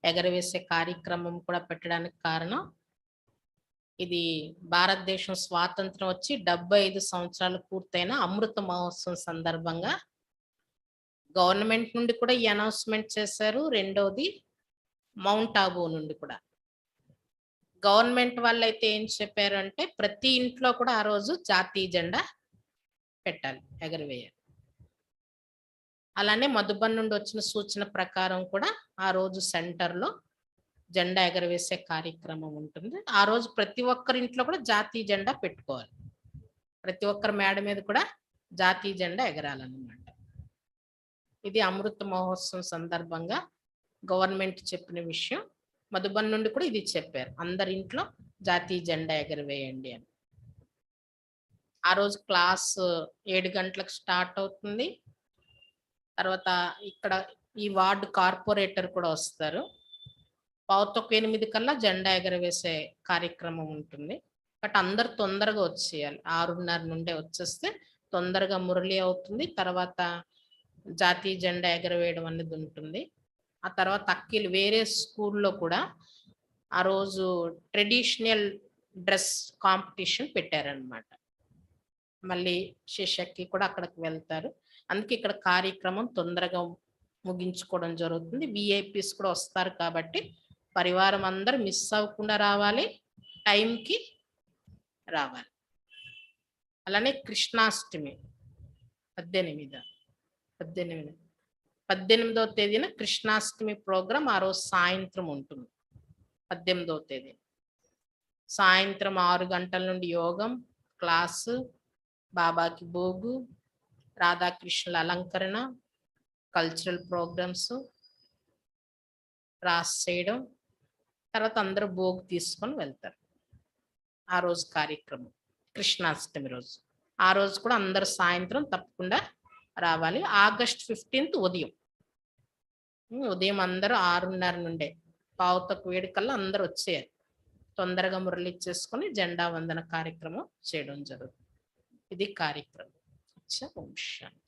ఎగరవేసే కార్యక్రమం కూడా పెట్టడానికి కారణం ఇది భారతదేశం స్వాతంత్రం వచ్చి 75 సంవత్సరాలు పూర్తయిన అమృత మహోత్సవం సందర్భంగా గవర్నమెంట్ నుండి కూడా ఈ అనౌన్స్మెంట్ చేశారు. రెండోది మౌంట్ ఆబూ నుండి కూడా. గవర్నమెంట్ వాళ్ళైతే ఏం చెప్పారు అంటే ప్రతి ఇంట్లో కూడా ఆ రోజు జాతీయ జెండా పెట్టాలి, ఎగరవేయాలి. అలానే మధుబన్ నుండి వచ్చిన సూచన ప్రకారం కూడా ఆ రోజు సెంటర్లో జెండా ఎగరవేసే కార్యక్రమం ఉంటుంది. ఆ రోజు ప్రతి ఒక్కరి ఇంట్లో కూడా జాతీయ జెండా పెట్టుకోవాలి. ప్రతి ఒక్కరి మేడ మీద కూడా జాతీయ జెండా ఎగరాలన్నమాట. ఇది అమృత మహోత్సవం సందర్భంగా గవర్నమెంట్ చెప్పిన విషయం. మధుబన్ నుండి కూడా ఇది చెప్పారు, అందరి ఇంట్లో జాతీయ జెండా ఎగరవేయండి అని. ఆ రోజు క్లాస్ 7 గంటలకు స్టార్ట్ అవుతుంది. తర్వాత ఇక్కడ ఈ వార్డు కార్పొరేటర్ కూడా వస్తారు. 7:15 కల్లా జెండా ఎగరవేసే కార్యక్రమం ఉంటుంది. బట్ అందరు తొందరగా వచ్చేయాలి. 6:30 నుండే వచ్చేస్తే తొందరగా మురళి అవుతుంది. తర్వాత జాతీయ జెండా ఎగరవేయడం అనేది ఉంటుంది. ఆ తర్వాత అక్కీలు వేరే స్కూల్లో కూడా ఆ రోజు ట్రెడిషనల్ డ్రెస్ కాంపిటీషన్ పెట్టారనమాట. మళ్ళీ శిష్యకి కూడా అక్కడికి వెళ్తారు. అందుకే ఇక్కడ కార్యక్రమం తొందరగా ముగించుకోవడం జరుగుతుంది. విఐపీస్ కూడా వస్తారు కాబట్టి పరివారం అందరూ మిస్ అవ్వకుండా రావాలి, టైంకి రావాలి. అలానే కృష్ణాష్టమి 18వ తేదీన కృష్ణాష్టమి ప్రోగ్రాం ఆ రోజు సాయంత్రం ఉంటుంది. 18వ తేదీ సాయంత్రం 6 గంటల నుండి యోగం క్లాసు, బాబాకి భోగు, రాధాకృష్ణుల అలంకరణ, కల్చరల్ ప్రోగ్రామ్స్, రాస్ చేయడం, తర్వాత అందరూ భోగు తీసుకొని వెళ్తారు. ఆ రోజు కార్యక్రమం కృష్ణాష్టమి రోజు. ఆ రోజు కూడా అందరు సాయంత్రం తప్పకుండా రావాలి. ఆగస్ట్ 15 ఉదయం అందరూ 6:30 నుండే 6:15 కల్లా అందరూ వచ్చేయాలి. తొందరగా మురళి చేసుకొని జెండా వందన కార్యక్రమం చేయడం జరుగుతుంది. ఇది కార్యక్రమం. ఓం శాంతి.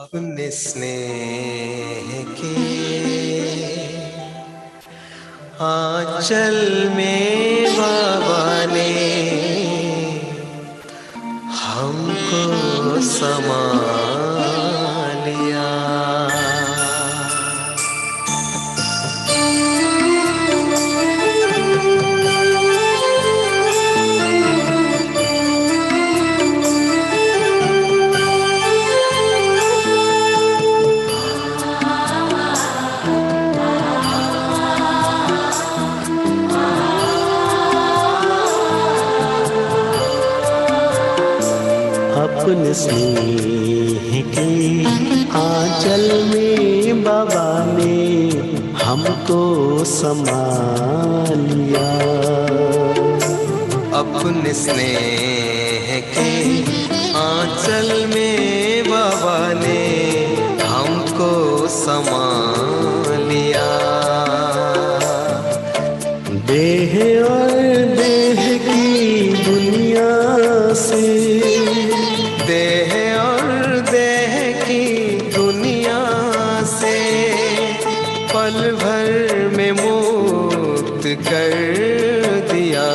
अपने स्नेह के आंचल में बाबा ने हमको समा लिया। अपने स्नेह के आंचल में बाबा ने हमको समा लिया। अपने स्नेह के आंचल में बाबा ने हमको समा लिया। देह और देह की दुनिया से, देह और देह की दुनिया से पल भर में मुक्त कर दिया।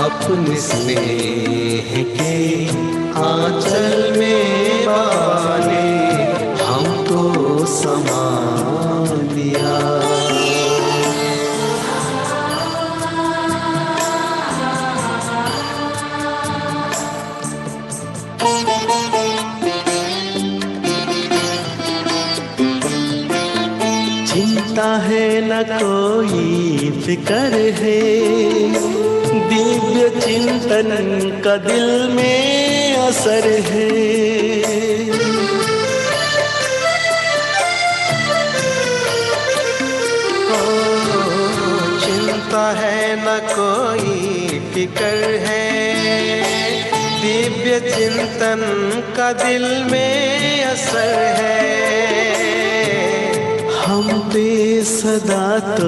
अपने स्नेह के आंचल में बाबा ने हमको समा लिया। चिंता है न कोई फिकर है, दिव्य चिंतन का दिल में असर है। चिंता है न कोई फिकर है, दिव्य चिंतन का दिल में असर है। हम पे सदा तो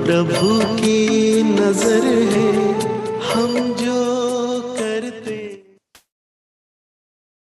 प्रभु की नजर है, हम जो